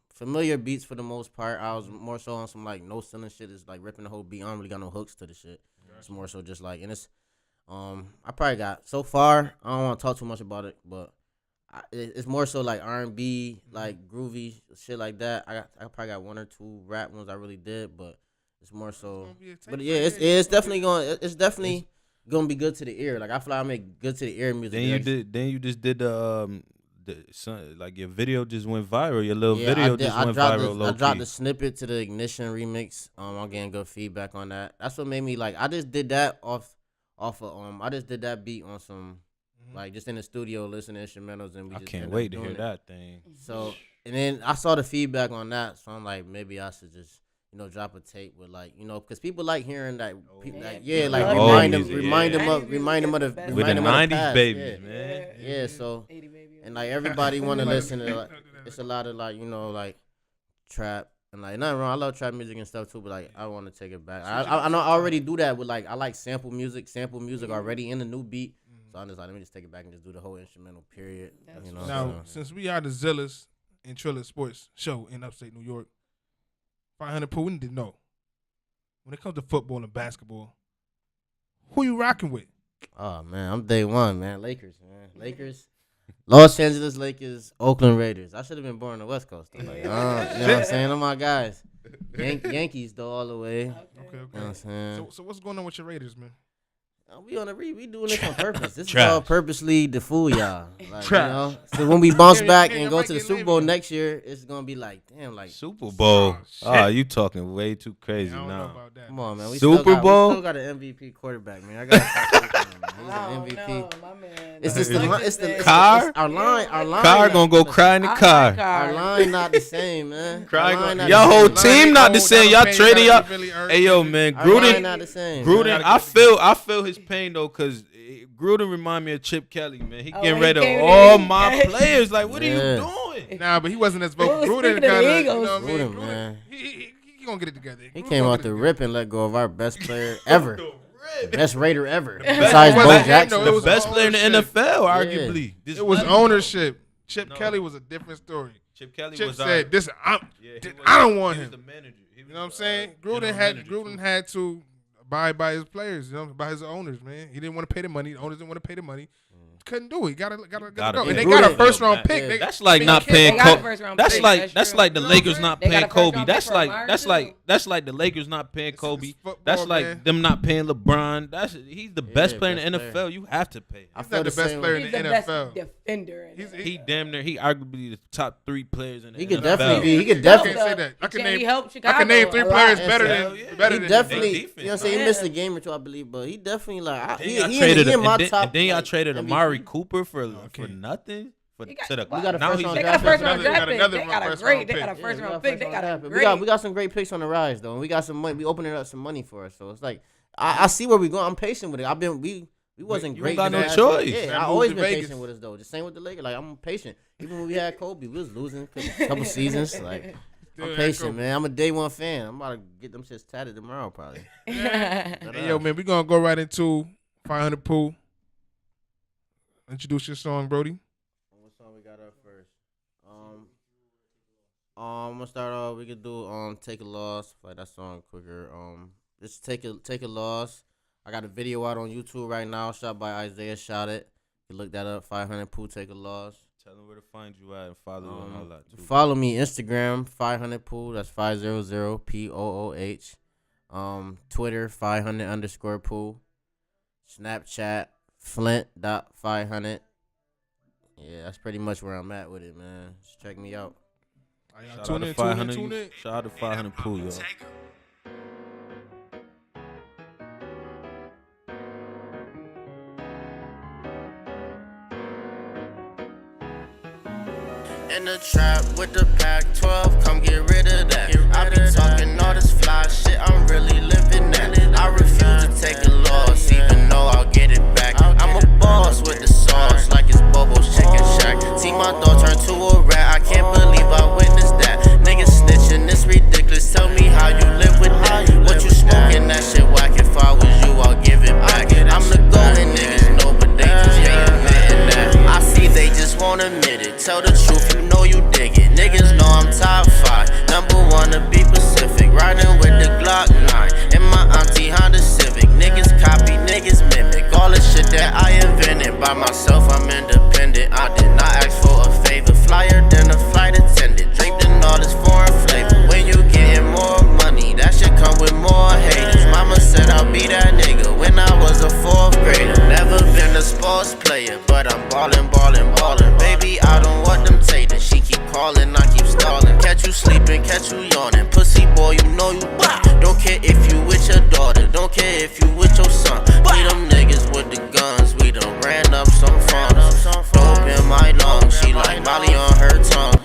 S4: Familiar beats for the most part. I was more so on some like no ceiling shit. It's like ripping the whole beat. I don't really got no hooks to the shit. It's more so just like, and it's I probably got so far. I don't want to talk too much about it, but it's more so like R&B, like groovy shit like that. I probably got 1 or 2 rap ones I really did, but it's more so. But yeah, it's definitely gonna be good to the ear. Like I feel like I make good to the ear music.
S3: Then you just did like your video just went viral. Your little video just went viral.
S4: I dropped the snippet to the Ignition remix. I'm getting good feedback on that. That's what made me like. I just did that off of I just did that beat on some like just in the studio listening to instrumentals, and I
S3: can't wait to hear that thing.
S4: So and then I saw the feedback on that, so I'm like, maybe I should just drop a tape with like because people like hearing that. Remind them of the
S3: with the 90s babies, man.
S4: Yeah, so and like everybody want to listen to like, it's a lot of like like trap. And like nothing wrong, I love trap music and stuff too, but like I want to take it back. I know I already do that with like I like sample music already in the new beat. So I'm just like, let me just take it back and just do the whole instrumental period.
S1: Now, since we are the Zealest and Trillest sports show in upstate New York, 500 Pooh, we need to know when it comes to football and basketball, who you rocking with?
S4: Oh man, I'm day one, man. Lakers, man. Lakers. Los Angeles Lakers, Oakland Raiders. I should have been born on the West Coast. Like, you know what I'm saying? I'm my guys. Yankees, though, all the way.
S1: Okay.
S4: You know what I'm saying?
S1: So what's going on with your Raiders, man?
S4: We doing this on purpose. This is all purposely to fool y'all. Like, so when we bounce back and go to the Super Bowl next year, it's gonna be like, damn, like
S3: Super Bowl. You talking way too crazy now.
S1: I don't know about that.
S4: Come on, man. We
S3: Super Bowl.
S4: We still got an MVP quarterback, man. I got he's an MVP.
S2: No, my man.
S4: It's just the
S3: car.
S4: Our line.
S3: Car gonna go cry in the car.
S4: Our line not the same, man.
S3: Y'all whole team not the same. Y'all trading y'all. Hey yo, man.
S4: Gruden not the same.
S3: Gruden. I feel his pain though, cause Gruden remind me of Chip Kelly, man. He getting rid of all my players. Like, what are you doing?
S1: Nah, but he wasn't as vocal. Gruden
S4: Gruden, man.
S1: He gonna get it together.
S4: He came out the rip and let go of our best player ever. Best Raider ever. Besides Bo Jackson.
S3: The best player in the NFL, arguably.
S1: It was ownership. Chip Kelly was a different story.
S3: Chip Kelly
S1: said, "This, I don't want him." You know what I'm saying? Gruden had to abide by his players, by his owners, man. He didn't want to pay the money. The owners didn't want to pay the money. Couldn't do it. He gotta go. And they got a first round pick.
S3: That's like not paying Kobe. That's like the Lakers not paying Kobe. That's like the Lakers not paying Kobe. That's like them not paying LeBron. He's the best player in the NFL. You have to pay.
S1: He's not the best player in the NFL.
S2: Defender.
S3: He damn near. He arguably the top 3 players in the NFL.
S4: He could definitely
S1: say that. I
S2: can
S1: name 3 players better than.
S4: He definitely. You know what I'm saying? He missed a game or 2, I believe, but he definitely like. He in my top.
S3: And then y'all traded Amari Cooper for nothing.
S4: We got a first round draft pick.
S2: They got a first round pick. They got a great.
S4: We got some great picks on the rise though. And we got some money. We opening up some money for us. So it's like I see where we going. I'm patient with it. We wasn't great.
S3: You got no choice.
S4: Yeah, I always been patient with us though. The same with the Lakers. Like I'm patient. Even when we had Kobe, we was losing a couple seasons. Like I'm patient, man. I'm a day one fan. I'm about to get them shits tatted tomorrow probably.
S1: Hey, yo, man, we gonna go right into 500 Pooh. Introduce your song, Brody.
S4: What song we got up first? I'm gonna start off. We could do Take a Loss. Play that song quicker. Just take a loss. I got a video out on YouTube right now, shot by Isaiah. Shot it. You can look that up. 500 Pooh, Take a Loss.
S3: Tell them where to find you at and follow you and all that too.
S4: Follow me Instagram 500 Pooh. That's 500 POOH. Twitter 500_Pooh. Snapchat Flint.500. Yeah, that's pretty much where I'm at with it, man. Just check me out.
S3: Shout out to 500. Shout out to 500 Pooh, yo.
S4: In the trap with the Pac-12, come get rid of that. I be talking all this fly shit, I'm really living that. I refuse to take a loss, even though I'll get it back. I'm a boss with the sauce, like it's Bobo's Chicken Shack. See my dog turn to a rat, I can't believe I witnessed that. Niggas snitching, it's ridiculous, tell me how you live with that. What you smoking, that shit whack, if I was you, I'll give it back. I'm the GOAT and niggas know, but they just ain't admitting that. I see they just won't admit it, tell the truth, you know you dig it. Niggas know I'm catch you yawning. Pussy boy, you know you don't care if you with your daughter, don't care if you with your son. We them niggas with the guns, we done ran up some funds. Dope in my lungs, she like Molly on her tongue.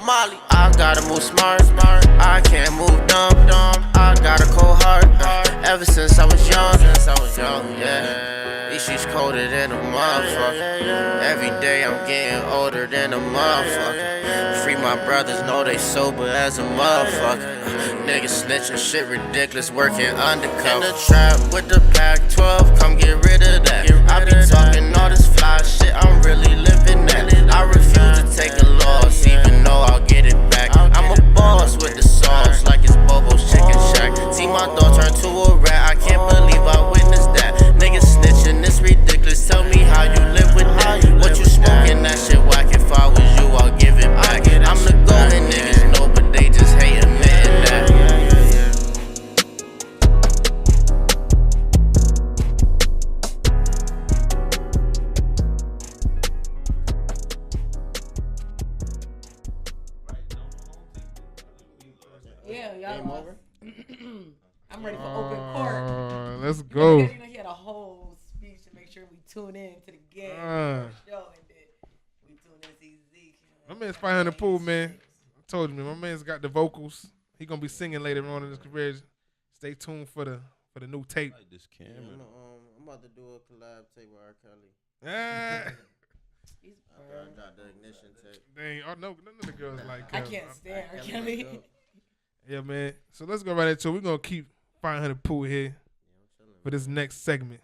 S4: I gotta move smart, I can't move dumb. I got a cold heart, ever since I was young, yeah. These streets colder than a motherfucker. Every day I'm getting older than a motherfucker. Free my brothers, know they sober as a motherfucker. Niggas snitching, shit ridiculous, working undercover. In the trap with the pack 12, come get rid of that. I be talking all this fly shit, I'm really living that. I refuse to take a loss, even though I'll get it back. I'm a boss with the sauce, like it's Bobo's Chicken Shack. See my dog turn to a rat, I can't believe I witnessed that. Niggas snitching, it's ridiculous, tell me how you live with that. What you smoking, that shit whack, if I was you, I'll give it back. I'm the goat and niggas know, but they just hate admitting that.
S2: Yeah, y'all over. I'm ready for open court.
S1: Let's go.
S2: Because, he had a whole speech to make sure we tune in to the game show, and then we tune in to see Zeke.
S1: My man's 500 Pooh, man. I told you, man. My man's got the vocals. He gonna be singing later on in his career. Stay tuned for the new tape.
S3: Like this camera.
S4: I'm about to do a collab tape with R. Kelly.
S1: Ah.
S4: After I got the ignition tape.
S1: Dang, none of the girls like.
S2: I can't stand R. Kelly.
S1: Yeah, man. So let's go right into it. We're gonna keep 500 Pooh here for this next segment.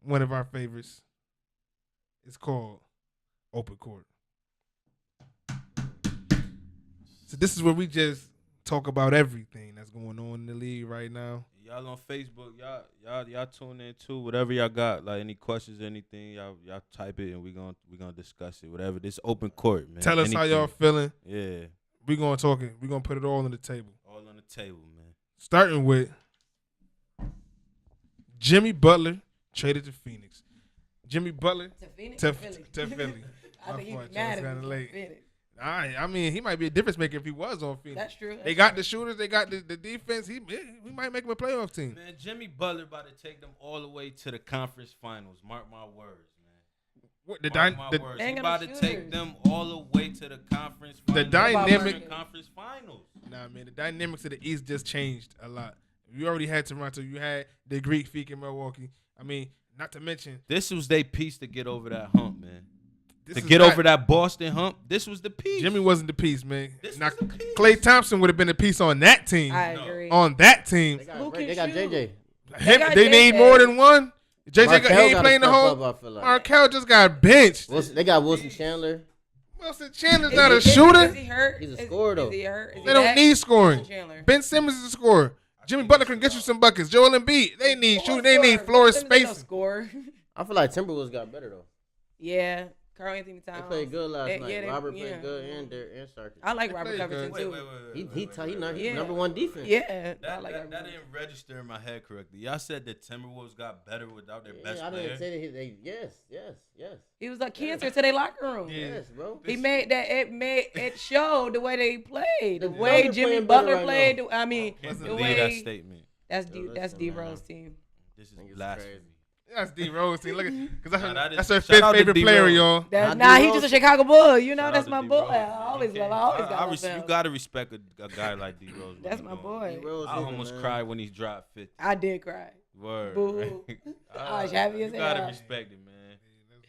S1: One of our favorites. It's called Open Court. So this is where we just talk about everything that's going on in the league right now.
S3: Y'all on Facebook, y'all tune in too. Whatever y'all got, like any questions, anything, y'all type it and we gonna discuss it. Whatever. This open court, man.
S1: Tell us how y'all feeling.
S3: Yeah.
S1: We gonna talk it. We gonna put it all on the table.
S3: All on the table, man.
S1: Starting with Jimmy Butler traded to Phoenix. Jimmy Butler
S2: To Phoenix?
S1: to
S2: Philly.
S1: Philly.
S2: I think he's
S1: fault,
S2: mad
S1: it's
S2: at
S1: kinda
S2: me.
S1: late.
S2: Phoenix.
S1: I mean, he might be a difference maker if he was on Phoenix.
S2: That's true.
S1: They got the shooters. They got the defense. We might make him a playoff team.
S3: Man, Jimmy Butler about to take them all the way to the conference finals. Mark my words, man.
S1: What,
S3: Mark my words.
S2: They
S3: He
S2: ain't
S3: about
S2: got
S3: to
S2: no
S3: take
S2: shooters.
S3: them all the way to the conference finals.
S1: dynamic-
S3: Conference finals.
S1: Nah, man, the dynamics of the East just changed a lot. You already had Toronto. You had the Greek Freak in Milwaukee. I mean, not to mention
S3: This was their piece to get over that hump, man.
S1: this
S3: To
S1: is
S3: get
S1: not-
S3: over that Boston hump, this was the piece.
S1: Jimmy wasn't the piece, man.
S3: This
S1: Now,
S3: was the piece.
S1: Klay Thompson would have been the piece on that team.
S2: I
S3: No.
S2: agree.
S1: On that team,
S4: They
S2: Who
S4: got,
S2: can
S4: they got
S2: shoot?
S4: JJ.
S2: got
S1: they need
S2: JJ.
S1: more than one. JJ
S4: Markelle
S1: he ain't
S4: gotta
S1: playing the
S4: step
S1: whole.
S4: up, I feel like.
S1: Markelle just got benched.
S4: They got Wilson Chandler.
S1: Wilson Chandler's
S2: Is
S1: not
S2: he-
S1: a
S2: is he
S1: shooter.
S2: hurt?
S4: He's a scorer, though.
S2: Is he hurt? Is he
S1: They don't
S2: back?
S1: need scoring.
S2: Chandler.
S1: Ben Simmons is a scorer. Jimmy Butler can get you some buckets. Joel Embiid, they need shooting. They need floor spacing.
S2: Score.
S4: I feel like Timberwolves got better, though.
S2: Yeah, Carl Anthony
S4: They
S2: Towns.
S4: played good last night.
S2: they-
S4: Robert
S2: yeah.
S4: played good and Sarkis.
S2: I like
S1: They
S2: Robert
S1: played
S2: Covington
S1: good.
S2: too.
S4: He's
S2: Yeah.
S4: number one defense.
S2: Yeah, I
S3: That,
S2: like
S3: that,
S2: Robert
S3: that
S2: Covington.
S3: didn't register in my head correctly. Y'all said that Timberwolves got better without their best
S4: I
S3: player.
S4: didn't say that. Yes,
S2: He was a cancer to their locker room.
S1: Yeah.
S4: yes, bro.
S2: He made that. It showed the way they played, the
S4: The
S2: way
S4: Thunder
S2: Jimmy
S4: playing better
S2: Butler
S4: right
S2: played.
S4: now.
S2: I mean,
S3: Can't
S2: the
S3: believe that
S2: way
S3: statement.
S2: that's
S4: Yo,
S2: that's
S4: listen,
S2: D
S4: man.
S2: Rose team.
S3: This is
S4: Niggas
S3: blasphemy.
S4: crazy.
S1: That's D Rose. Team. Look, because
S3: Nah, that is-
S1: that's her
S3: shout
S1: fifth
S3: out to
S1: favorite
S3: D.
S1: player,
S3: Rose.
S1: y'all.
S2: That's
S4: Nah,
S2: he's
S4: D.
S2: just a
S4: Rose-
S2: Chicago Bull. You know,
S3: Shout
S2: that's
S3: out
S2: my
S3: to D.
S2: boy.
S3: Rose.
S2: I always got
S3: You gotta respect a guy like D Rose.
S2: That's my boy.
S4: D-Rose
S3: I
S4: either,
S3: almost
S4: man.
S3: cried when he dropped 50.
S2: I did cry.
S3: Word.
S2: Boo. I was happy as
S3: You gotta
S2: hell.
S3: respect it, man.
S1: That's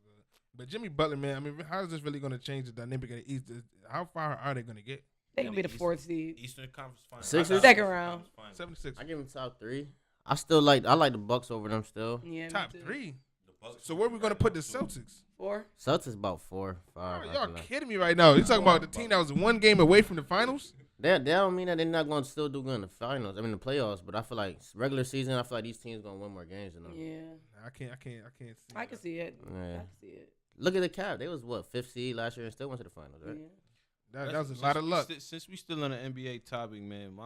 S1: good. But Jimmy Butler, man, I mean, how is this really going to change the dynamic of the East? How far are they going to get?
S2: They gonna be the fourth seed.
S3: Eastern Conference Finals.
S4: Sixers?
S2: Second round.
S1: 76.
S4: I give him top 3. I like the Bucks over them still.
S2: Yeah, me
S1: Top
S2: too.
S1: 3. So where are we going to put the Celtics?
S2: 4.
S4: Celtics about 4, 5.
S1: Oh,
S4: I
S1: y'all
S4: feel like.
S1: kidding me right now? You talking about the team that was one game away from the finals?
S4: That don't mean that they're not going to still do good in the finals. I mean the playoffs, but I feel like regular season. I feel like these teams gonna win more games than them.
S2: Yeah,
S1: I can't see.
S2: I can see it.
S4: Yeah.
S2: I can see it.
S4: Look at the Cavs. They was what 5th seed last year and still went to the finals, right?
S2: Yeah.
S1: That was a lot of luck.
S3: Since we still on the NBA topic, man,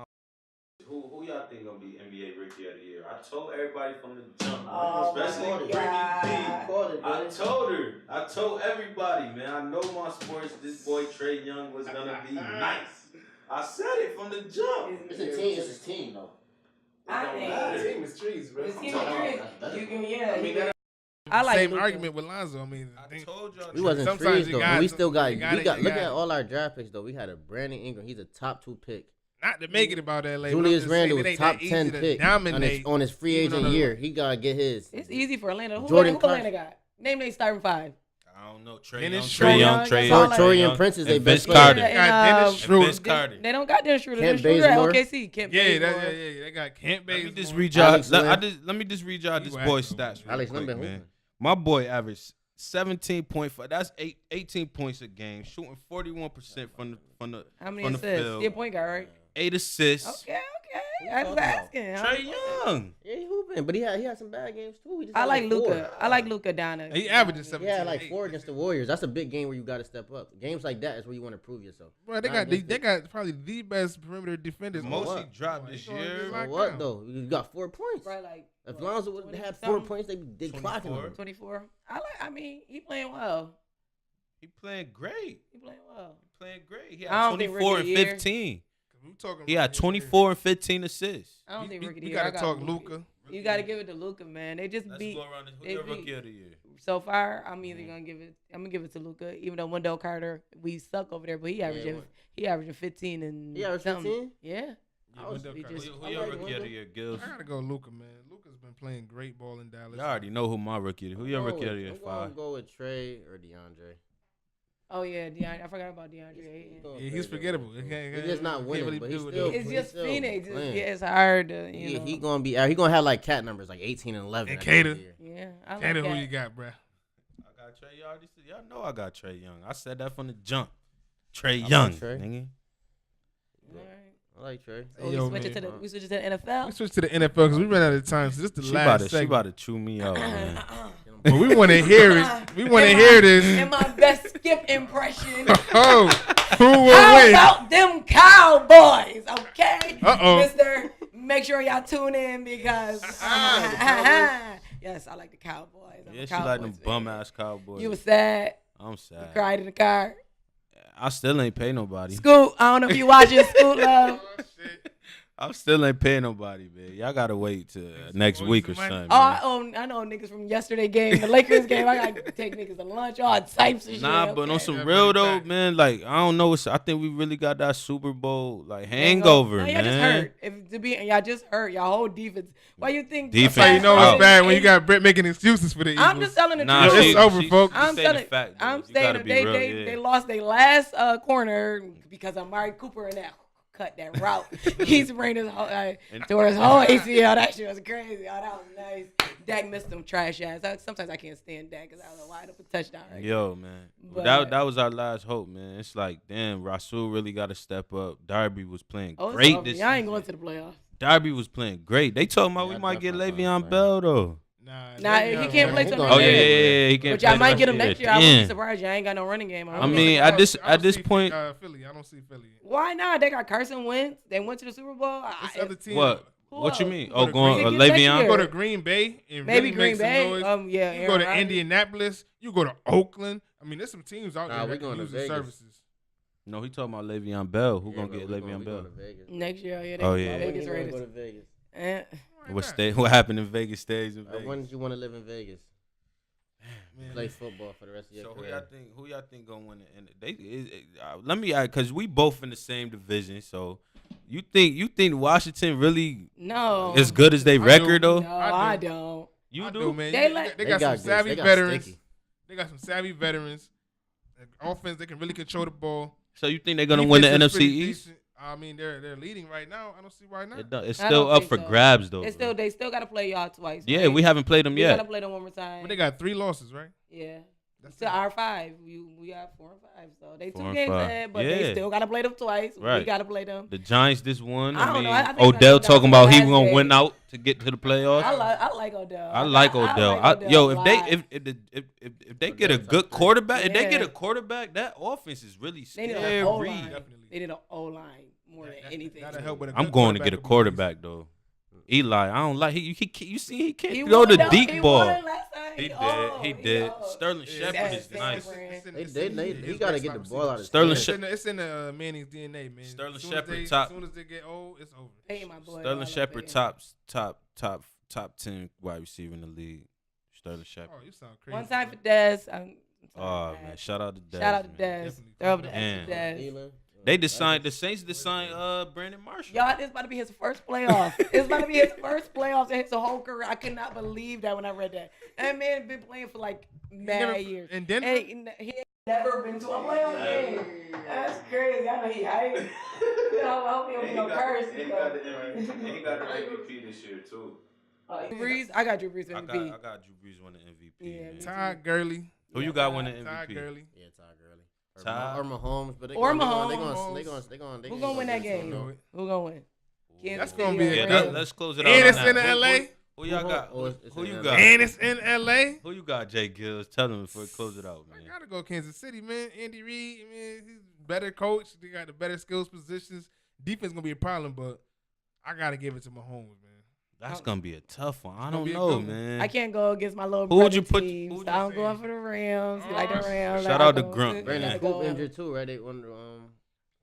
S3: who y'all think gonna be NBA Rookie of the Year? I told everybody from the jump,
S2: Oh,
S3: especially
S2: my
S3: Brittany
S2: God.
S3: B. I told everybody, man. I know my sports. This boy Trey Young was gonna be nice. I said it from the jump.
S4: It's a team. It's a team though.
S2: I mean,
S1: The team is trees, bro.
S2: the team
S4: No,
S2: is trees.
S4: that's better.
S2: You can, yeah.
S1: I mean, that
S2: I like
S1: same
S2: Luka.
S1: argument with Lonzo. I mean,
S3: I told y'all.
S4: We wasn't
S1: Sometimes
S4: trees
S1: you
S4: though.
S1: got
S4: But we
S1: some-
S4: still got.
S1: you got it, you
S4: Look
S1: got
S4: at
S1: it.
S4: all our draft picks though. We had a Brandon Ingram. He's a top 2 pick.
S1: not to make it about LA. but I'm
S4: Julius
S1: just saying
S4: Randle
S1: it
S4: was
S1: ain't
S4: top
S1: that
S4: 10
S1: easy to
S4: pick
S1: dominate
S4: on his free
S1: even
S4: agent
S1: on the-
S4: year. He gotta get his.
S2: It's easy for Atlanta. Who
S4: Jordan
S2: Atlanta got? Name they starting 5.
S3: I don't know. Trey
S1: Dennis
S3: Young.
S1: Young,
S3: Trey
S2: that's all
S3: Young.
S2: I-
S4: Torian Prince is their
S3: and
S4: best
S3: Vince
S4: player.
S3: Carter.
S2: And,
S1: Got Dennis
S3: And
S1: Schroeder.
S3: Vince Carter.
S2: They don't got Dennis Schroeder.
S4: Kent
S2: Dennis Schroeder at
S4: Bazemore.
S2: OKC. Kent
S1: Yeah,
S2: Bazemore.
S1: they got Kent
S3: Let me
S1: Bazemore.
S3: just read y'all.
S4: Alex Len.
S3: Let me just read y'all
S1: He
S3: this
S1: whack,
S3: boy's
S1: though,
S3: stats. real
S4: Alex
S3: quick,
S4: Len been
S3: man.
S4: hooping.
S3: My boy averaged 17.5. That's 18 points a game, shooting 41% from the
S2: How many
S3: from the
S2: assists?
S3: field.
S2: He a point guard, right?
S3: 8 assists.
S2: Okay.
S4: Who
S2: I
S4: you
S2: was
S4: talking
S2: asking.
S3: Trey Young.
S4: Yeah, he hooping, but he had some bad games too. He just
S2: I
S4: had
S2: like
S4: 4.
S2: Luka. I like Luka down there.
S1: He averages 17.
S4: He had like 4 against the Warriors. That's a big game where you got to step up. Games like that is where you want to prove yourself.
S1: Bro, they
S4: Not
S1: got
S4: against
S1: they got probably the best perimeter defenders.
S3: The most
S4: what?
S3: he dropped this
S1: He gonna
S3: year.
S1: get
S4: So
S1: locked
S4: what
S1: down.
S4: though? You got 4 points.
S2: Right, like
S4: If
S2: what,
S4: Lonzo would
S2: 20
S4: have had 4
S2: something?
S4: points, they
S3: 24.
S4: clocking him.
S2: 24. I mean, he playing well.
S3: He playing great.
S2: He playing well.
S3: Playing great. He
S2: I
S3: had
S2: don't think
S3: 24 and
S2: rookie of the year.
S3: 15.
S1: We talking
S3: He had
S1: rookie of the year.
S3: 24 and 15 assists.
S2: I don't think rookie of the
S1: We
S2: year. I
S1: gotta
S2: got
S1: talk
S2: Luka.
S1: Luka.
S2: You got to give it to Luka, man. They just
S3: Let's
S2: beat.
S3: go around. Who's
S2: they
S3: your
S2: beat-
S3: rookie of the year?
S2: So far, I'm either gonna give it. I'm gonna give it to Luka, even though Wendell Carter, we suck over there, but he averaging 15 and
S4: He averaged
S2: something.
S4: 15?
S2: Yeah.
S1: Yeah,
S2: I was-
S1: Wendell
S2: we
S1: Carter.
S2: just-
S3: Who
S4: I
S3: your
S4: like
S3: rookie of
S4: Wendell.
S3: the year, Gills?
S1: I gotta go Luka, man. Luka's been playing great ball in Dallas.
S3: Y'all already know who my rookie is. Who your rookie of the year?
S4: I'm going to
S3: Five.
S4: go with Trey or DeAndre.
S2: Oh yeah, DeAndre. I forgot about DeAndre.
S1: Yeah, he's forgettable.
S4: He's just not winning, but he's
S1: do it.
S4: still-
S2: It's just
S4: still
S2: Phoenix.
S4: playing.
S2: Yeah, it's hard to
S4: He
S2: know.
S4: gonna have like cat numbers like 18 and 11.
S1: And
S4: at the end of
S1: Cater.
S4: the year.
S2: Yeah, I like
S1: Tanner, who
S2: that.
S1: you got, bruh?
S3: I got Trey. Y'all know I got Trey Young. I said that from the jump. Trey
S4: like
S3: Young,
S4: Trey.
S3: nigga.
S2: All right.
S4: I like Trey.
S2: So
S1: Yo,
S2: we switch it to
S1: man.
S2: the NFL.
S1: We switch to the NFL because we ran out of time. So this is the
S3: She
S1: last
S3: about to
S1: segment.
S3: chew me out, man.
S1: But we want to hear it. We want to hear this.
S2: In my best Skip impression.
S1: Oh, who will
S2: How
S1: win?
S2: about them Cowboys? Okay,
S1: Uh-oh.
S2: Mister. Make sure y'all tune in because yes, I like the Cowboys. I'm a
S3: Yeah, she like them
S2: Cowboys fan.
S3: bum ass Cowboys.
S2: You was sad.
S3: I'm
S2: You
S3: sad.
S2: cried in the car.
S3: I still ain't pay nobody.
S2: Scoot. I don't know if you watching Scoot Love.
S1: Oh, shit.
S3: I still ain't paying nobody, man. Y'all gotta wait till next
S1: some
S3: week or
S1: money.
S3: something.
S2: Oh,
S3: man.
S2: I know niggas from yesterday game, the Lakers game. I gotta take niggas to lunch, all types of shit.
S3: Nah, but on
S2: okay.
S3: some
S1: Yeah,
S3: real
S1: money
S3: though,
S1: back.
S3: man. Like I don't know. I think we really got that Super Bowl like hangover,
S2: No,
S3: man.
S2: y'all just hurt. If to be, y'all just hurt. Y'all whole defense. Why you think?
S3: Defense.
S1: So you know
S3: Wow.
S1: it's bad when you got Brett making excuses for the Eagles.
S2: I'm just telling the
S3: Nah,
S2: truth.
S1: It's over, folks.
S2: I'm
S3: saying the
S2: telling.
S3: fact, though.
S2: I'm
S3: You
S2: saying
S3: gotta
S2: that
S3: be
S2: they
S3: real,
S2: they,
S3: yeah.
S2: they lost their last corner because Amari Cooper and that cut that route. He's bringing his whole tore his whole ACL. That shit was crazy. Oh, that was nice. Dak missed them trash ass. Sometimes I can't stand Dak because I was a wide open touchdown. Right?
S3: Yo, man.
S2: But-
S3: that was our last hope, man. It's like, damn, Rasul really got to step up. Darby was playing
S2: Oh, it's
S3: great
S2: over.
S3: this
S2: Y'all ain't
S3: season.
S2: going to the playoffs.
S3: Darby was playing great. They told me we
S4: Yeah,
S3: might get
S4: that's not
S3: Le'Veon
S4: fine.
S3: Bell though.
S2: Nah, he can't play till
S3: Oh yeah,
S2: next
S3: yeah,
S2: year.
S3: yeah. He can't
S2: But y'all
S3: play
S2: might
S3: the
S2: get him
S3: rest
S2: next
S3: of
S2: year.
S3: the
S2: I wouldn't be
S3: Damn.
S2: surprised. Y'all ain't got no running game.
S3: I mean, at this point,
S1: Philly. I don't see Philly.
S2: why not? They got Carson Wentz. They went to the Super Bowl.
S1: This other team.
S3: what?
S2: Who
S3: What you
S2: else?
S3: mean?
S1: Go
S3: Oh,
S1: to
S3: going
S2: Green-
S1: You
S3: Le'Veon.
S1: go to Green Bay and
S2: Maybe
S1: really
S2: Green
S1: make some
S2: Bay.
S1: noise.
S2: Yeah.
S1: You
S2: Aaron
S1: go to
S2: Rodgers.
S1: Indianapolis. You go to Oakland. I mean, there's some teams out
S4: Nah,
S1: there
S4: we
S1: that can
S4: going to
S1: use the
S4: Vegas.
S1: services.
S3: No, he talking about Le'Veon Bell. Who gonna get Le'Veon Bell?
S2: Next year. Yeah. They
S3: Oh, yeah.
S2: Vegas
S4: Go
S2: Raiders.
S4: to Vegas.
S2: Eh.
S3: What happened in Vegas stays in
S4: When
S3: Vegas.
S4: did you want to live in Vegas?
S1: Man.
S4: Play football for the rest of your
S3: So
S4: career.
S3: who y'all think gonna win it? Let me cause we both in the same division. So you think Washington really
S2: No.
S3: as good as they
S1: I
S3: record
S1: do.
S2: No,
S3: though?
S2: I don't.
S3: You
S1: I
S3: do?
S1: man.
S2: They
S1: They,
S2: like-
S1: they
S4: They
S1: got some
S4: good.
S1: savvy
S4: They got
S1: veterans.
S4: sticky.
S1: They got some savvy veterans. Offense, they can really control the ball.
S3: So you think they're gonna win the
S1: Defense is
S3: NFC
S1: pretty
S3: East?
S1: decent. I mean, they're leading right now. I don't see why not.
S3: It's
S2: I
S3: still
S2: don't
S3: up
S2: think
S3: for
S2: so.
S3: grabs though.
S2: They still got to play y'all twice.
S3: Yeah,
S2: right?
S3: we haven't played them
S2: We got to
S3: yet.
S2: play them one more time.
S1: But they got 3 losses, right?
S2: Yeah.
S1: That's
S2: To
S1: it.
S2: our 5. We got 4 and 5. So they
S3: 4
S2: 2
S3: and
S2: games
S3: 5.
S2: ahead, but
S3: Yeah.
S2: they still got to play them twice. We
S3: Right.
S2: got to play them.
S3: The Giants this one.
S2: I don't
S3: mean,
S2: know. I think
S3: Odell
S2: that's
S3: talking
S2: the
S3: about he
S2: last
S3: gonna
S2: game.
S3: win out to get to the playoffs.
S2: I like Odell.
S3: I like Odell.
S2: like Odell
S3: Yo,
S2: a
S3: if
S2: lot.
S3: they if they get a
S4: Odell's
S3: good
S4: top three.
S3: quarterback, if they get
S2: Yeah.
S3: a quarterback, that offense is really
S2: They need
S3: scary.
S2: an O-line.
S1: Definitely.
S2: They need an O-line more than anything.
S1: That'll help with a
S3: I'm
S1: good
S3: going to get a
S1: would be
S3: quarterback though. Eli, I don't like you see he can't
S2: He
S3: throw
S2: won,
S3: the
S2: though.
S3: deep
S2: He
S3: ball.
S2: won last time.
S3: He did.
S2: Oh,
S3: He did.
S2: yo.
S3: Sterling
S1: Yeah,
S3: Shepard
S1: it's-
S3: is nice.
S4: He gotta get the ball out of his
S3: Sterling
S4: hands.
S3: Shepard.
S1: It's in the Manning's DNA, man.
S3: Sterling
S1: As
S3: Shepard top.
S1: As soon as they get old, it's over.
S2: Pay my boy.
S3: Sterling Shepard top 10 wide receiver in the league. Sterling Shepard.
S1: Oh, you sound crazy.
S2: One time for Dez. I'm
S3: Oh
S2: sorry,
S3: man, shout out to Dez.
S2: Shout out to
S3: man.
S2: Dez.
S1: Definitely.
S2: Throw up the
S3: Man.
S2: extra Dez.
S4: Thielen.
S3: They the Saints signed Brandon Marshall.
S2: Y'all, this about to be his first playoff. It's about to be his first playoffs in his whole career. I could not believe that when I read that. That man been playing for like
S1: never-
S2: mad years.
S1: in Denver?
S2: And he ain't never been to a playoff game. That's crazy. I know he hyped. I hope he don't be no curse.
S3: He got the MVP this year too.
S2: Drew Brees, I got Drew Brees
S3: I
S2: MVP.
S3: got Drew Brees winning MVP.
S2: Yeah,
S3: man.
S1: Todd Gurley.
S3: Who you got winning
S1: Todd
S3: MVP?
S1: Gurley.
S4: Yeah, Todd Gurley.
S3: Todd.
S4: Or Mahomes, but they
S2: Or
S4: gonna
S2: Mahomes.
S4: Who
S2: Who gonna win that game?
S1: know it.
S2: Who gonna win?
S1: That's
S2: Kansas
S1: gonna
S2: City
S1: be
S2: or
S1: a
S3: Yeah,
S2: Rams?
S3: let's close it out.
S1: And
S3: on
S1: it's
S3: that.
S1: in LA.
S3: Who y'all got?
S4: Who it's
S3: Who
S4: in
S3: you
S4: LA.
S3: got?
S1: And it's in LA.
S3: Who you got, Jay Gills? Tell them before we close it out,
S1: I
S3: man.
S1: gotta go Kansas City, man. Andy Reid, man, he's better coach. They got the better skills positions. Defense gonna be a problem, but I gotta give it to Mahomes, man.
S3: That's gonna be a tough one. I
S1: gonna
S3: don't
S1: be a
S3: know,
S1: good one.
S3: man.
S2: I can't go against my little
S3: Who would
S2: brother
S3: you put-
S2: team,
S1: who would
S2: so
S1: you
S2: I'm
S1: say?
S2: going for the Rams. You like the
S1: Oh,
S2: Rams?
S3: shout
S2: I
S3: out to
S2: go
S3: Grunt,
S2: with-
S4: Brandon
S3: man.
S2: I go-
S4: Coop injured too, right? They won.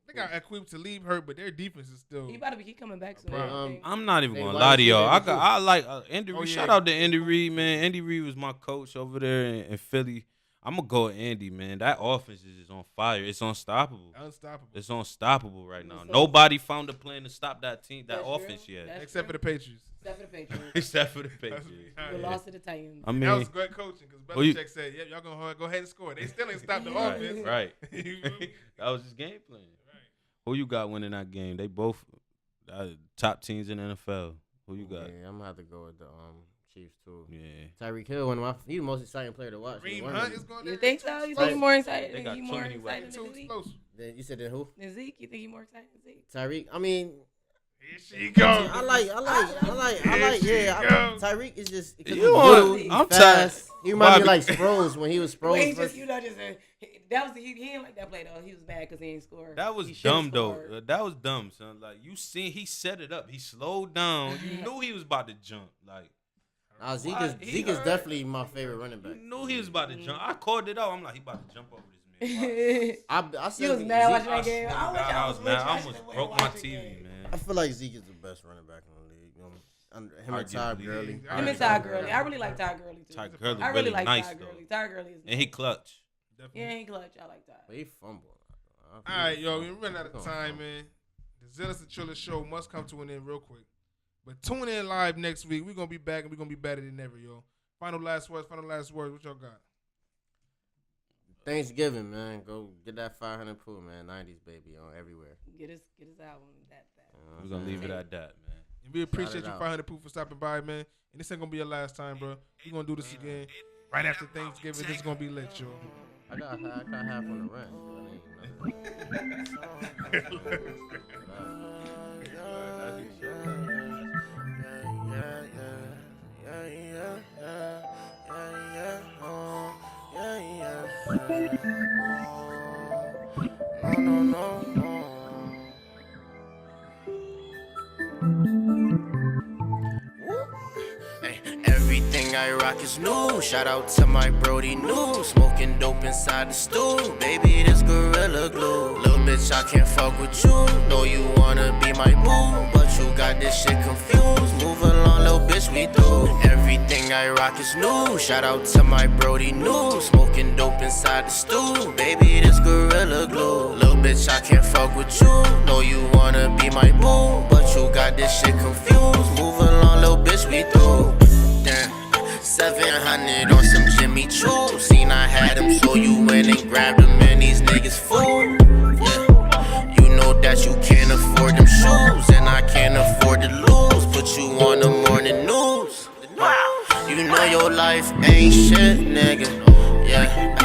S1: They got equipped to leave hurt, but their defense is still.
S2: He about to be coming back soon.
S1: Problem.
S2: I think.
S3: I'm not even
S4: They
S3: gonna
S4: wide
S3: lie to y'all.
S4: receiver too.
S3: I like Andy Reid.
S1: Oh, yeah.
S3: Shout out to Andy Reid, man. Andy Reid was my coach over there in Philly. I'm gonna go with Andy, man. That offense is just on fire. It's unstoppable.
S1: Unstoppable.
S3: It's unstoppable right now.
S2: So-
S3: Nobody found a plan to stop that team, that
S2: That's
S3: offense
S2: true.
S3: yet.
S2: That's
S1: Except for the Patriots.
S2: Except for the Patriots.
S3: Except for the
S1: That's
S3: Patriots.
S1: what
S2: We
S1: we
S2: lost to the Titans.
S3: I
S1: That
S3: mean,
S1: was great coaching because
S3: Who you-
S1: Belichick said, "Yep, y'all gonna go ahead and score." They still ain't stopped the
S3: right,
S1: offense.
S3: right.
S1: You feel me?
S3: That was his game plan.
S1: Right.
S3: Who you got winning that game? They both top teams in the NFL. Who you got?
S4: Yeah, I'm gonna have to go with the Chiefs too.
S3: Yeah.
S4: Tyreek Hill, he's the most exciting player to watch.
S1: Kareem
S4: One
S1: Hunt
S4: of
S1: is
S4: them.
S1: going.
S2: You
S1: there.
S2: think so? You
S4: Right.
S2: think he's more excited?
S3: They got
S2: He
S3: too
S2: more
S3: many
S2: excited
S3: weapons.
S2: than
S1: Too
S2: Zeke?
S1: explosive.
S4: Then you said then who?
S2: Than Zeke? You think he's more excited than Zeke?
S4: Tyreek. I mean,
S1: Here she goes.
S4: I like. Yeah,
S1: Go.
S4: Tyreek is just. 'cause
S3: You
S4: he's
S3: want-
S4: little, he's
S3: I'm
S4: fast. He reminds me of
S3: Bobby-
S4: like Sproles when he was
S2: Well, he
S4: Sproles.
S2: just, that was he didn't like that play though. He was mad because he ain't scored.
S3: That was
S2: He should've
S3: dumb though.
S2: scored.
S3: That was dumb, son. Like you seen, he set it up. He slowed down. You knew he was about to jump. Like
S4: Zeke
S3: Why? He
S4: is
S3: hurt.
S4: definitely my favorite running
S3: you
S4: back.
S3: knew he was about to jump. I called it out. I'm like, he about to jump over this man.
S2: he
S4: I said
S2: was mad watching
S3: I
S2: that game.
S3: swear to
S2: I wish
S3: God,
S2: I
S3: I
S2: was
S3: was mad. I
S2: watching
S3: almost
S2: the way
S3: broke my
S2: watching
S3: TV,
S2: game.
S4: I
S3: man.
S4: feel like Zeke is the best running back in the league. Him and Todd
S3: Arguably.
S4: Gurley.
S1: Him
S2: Him and Todd Gurley. I really like Todd Gurley too.
S3: Todd Gurley
S2: I really
S3: really
S2: like
S3: nice
S2: Todd
S3: though,
S2: Gurley. Todd Gurley is.
S3: and he
S2: nice.
S3: clutch.
S1: Definitely.
S2: Yeah, he clutch. I like Todd.
S4: But he fumbled.
S1: All right, yo, we run out of time, man. The Zealest and Trillest show must come to an end real quick. But tune in live next week. We're going to be back, and we're going to be better than ever, yo. Final last words. What y'all got?
S4: Thanksgiving, man. Go get that 500 Pooh, man. 90s baby on everywhere.
S2: Get his album. That.
S3: We're gonna leave it at that, man.
S1: And we appreciate you,
S4: out.
S1: 500 Pooh, for stopping by, man. And this ain't going to be your last time, bro. We're going to do this again right after Thanksgiving. This is going to be lit, yo.
S4: I got half on the rent.
S5: Everything I rock is new. Shout out to my Brody new. Smoking dope inside the stool. Baby, this Gorilla Glue. Little bitch, I can't fuck with you. Know you wanna be my boo, but you got this shit confused. Move along, little bitch, we through. Everything I rock is new. Shout out to my Brody new. Smoking dope inside the stool. Baby, this Gorilla Glue. Little bitch, I can't fuck with you. Know you wanna be my boo, but you got this shit confused. Move along, little bitch, we through. Damn. 700 on some Jimmy Choo. Seen I had him, so you went and grabbed him, and these niggas fool. Yeah. You know that you can't afford them shoes, and I can't afford to lose. Put you on the morning news. You know your life ain't shit, nigga. Yeah.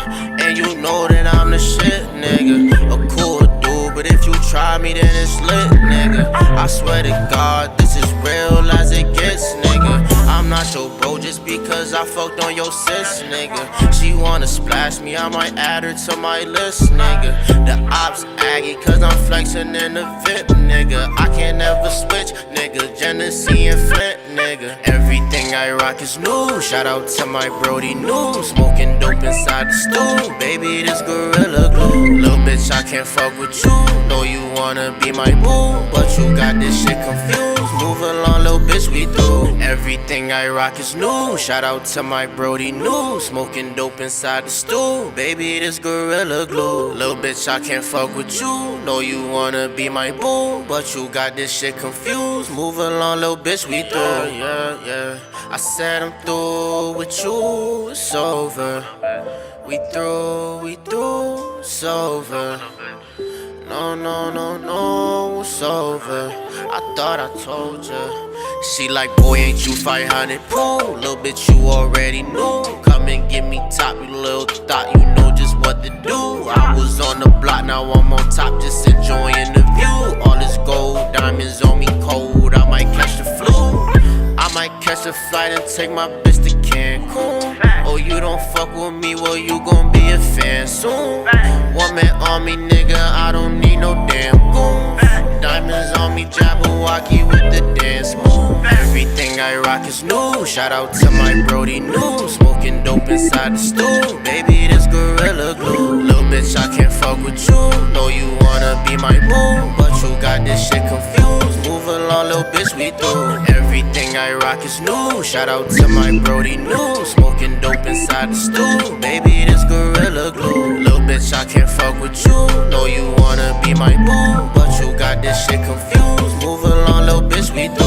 S5: And you know that I'm the shit, nigga. A cool dude, but if you try me, then it's lit, nigga. I swear to God, this is real as it gets, nigga. I'm I'm not your bro just because I fucked on your sis, nigga. She wanna splash me, I might add her to my list, nigga. The ops aggy cause I'm flexing in the VIP, nigga. I can't ever switch, nigga. Genesee and Flint, nigga. Everything I rock is new. Shout out to my Brody new. Smoking dope inside the stool. Baby, this Gorilla Glue. Little bitch, I can't fuck with you. Know you wanna be my boo, but you got this shit confused. Move along, little bitch, we through. Everything I rock is new. Shout out to my Brody new. Smoking dope inside the stool. Baby, this Gorilla Glue. Little bitch, I can't fuck with you. Know you wanna be my boo, but you got this shit confused. Move along, little bitch, we through. Yeah. I said I'm through with you, it's over. We through, it's over. No, it's over. I thought I told ya. She like, boy, ain't you 500 Pooh? Little bitch, you already knew. Come and give me top, you little thought you know just what to do. I was on the block, now I'm on top, just enjoying the view. All this gold, diamonds on me cold, I might catch the flu. I might catch a flight and take my bitch to Cancun. Oh, you don't fuck with me, well, you gon' be a fan soon. One man on me, nigga, I don't need no damn goons. Diamonds on me, Jabberwocky with the dance move. Everything I rock is new. Shout out to my Brody new. Smoking dope inside the stool. Baby, this Gorilla Glue. Little bitch, I can't fuck with you. Know you wanna be my boo, but you got this shit confused. Move along, little bitch, we through. Everything I rock is new. Shout out to my Brody new. Smoking dope inside the stool. Baby, this Gorilla Glue. Little bitch, I can't fuck with you. Know you wanna be my boo, but you got this shit confused. Move along, little bitch, we through.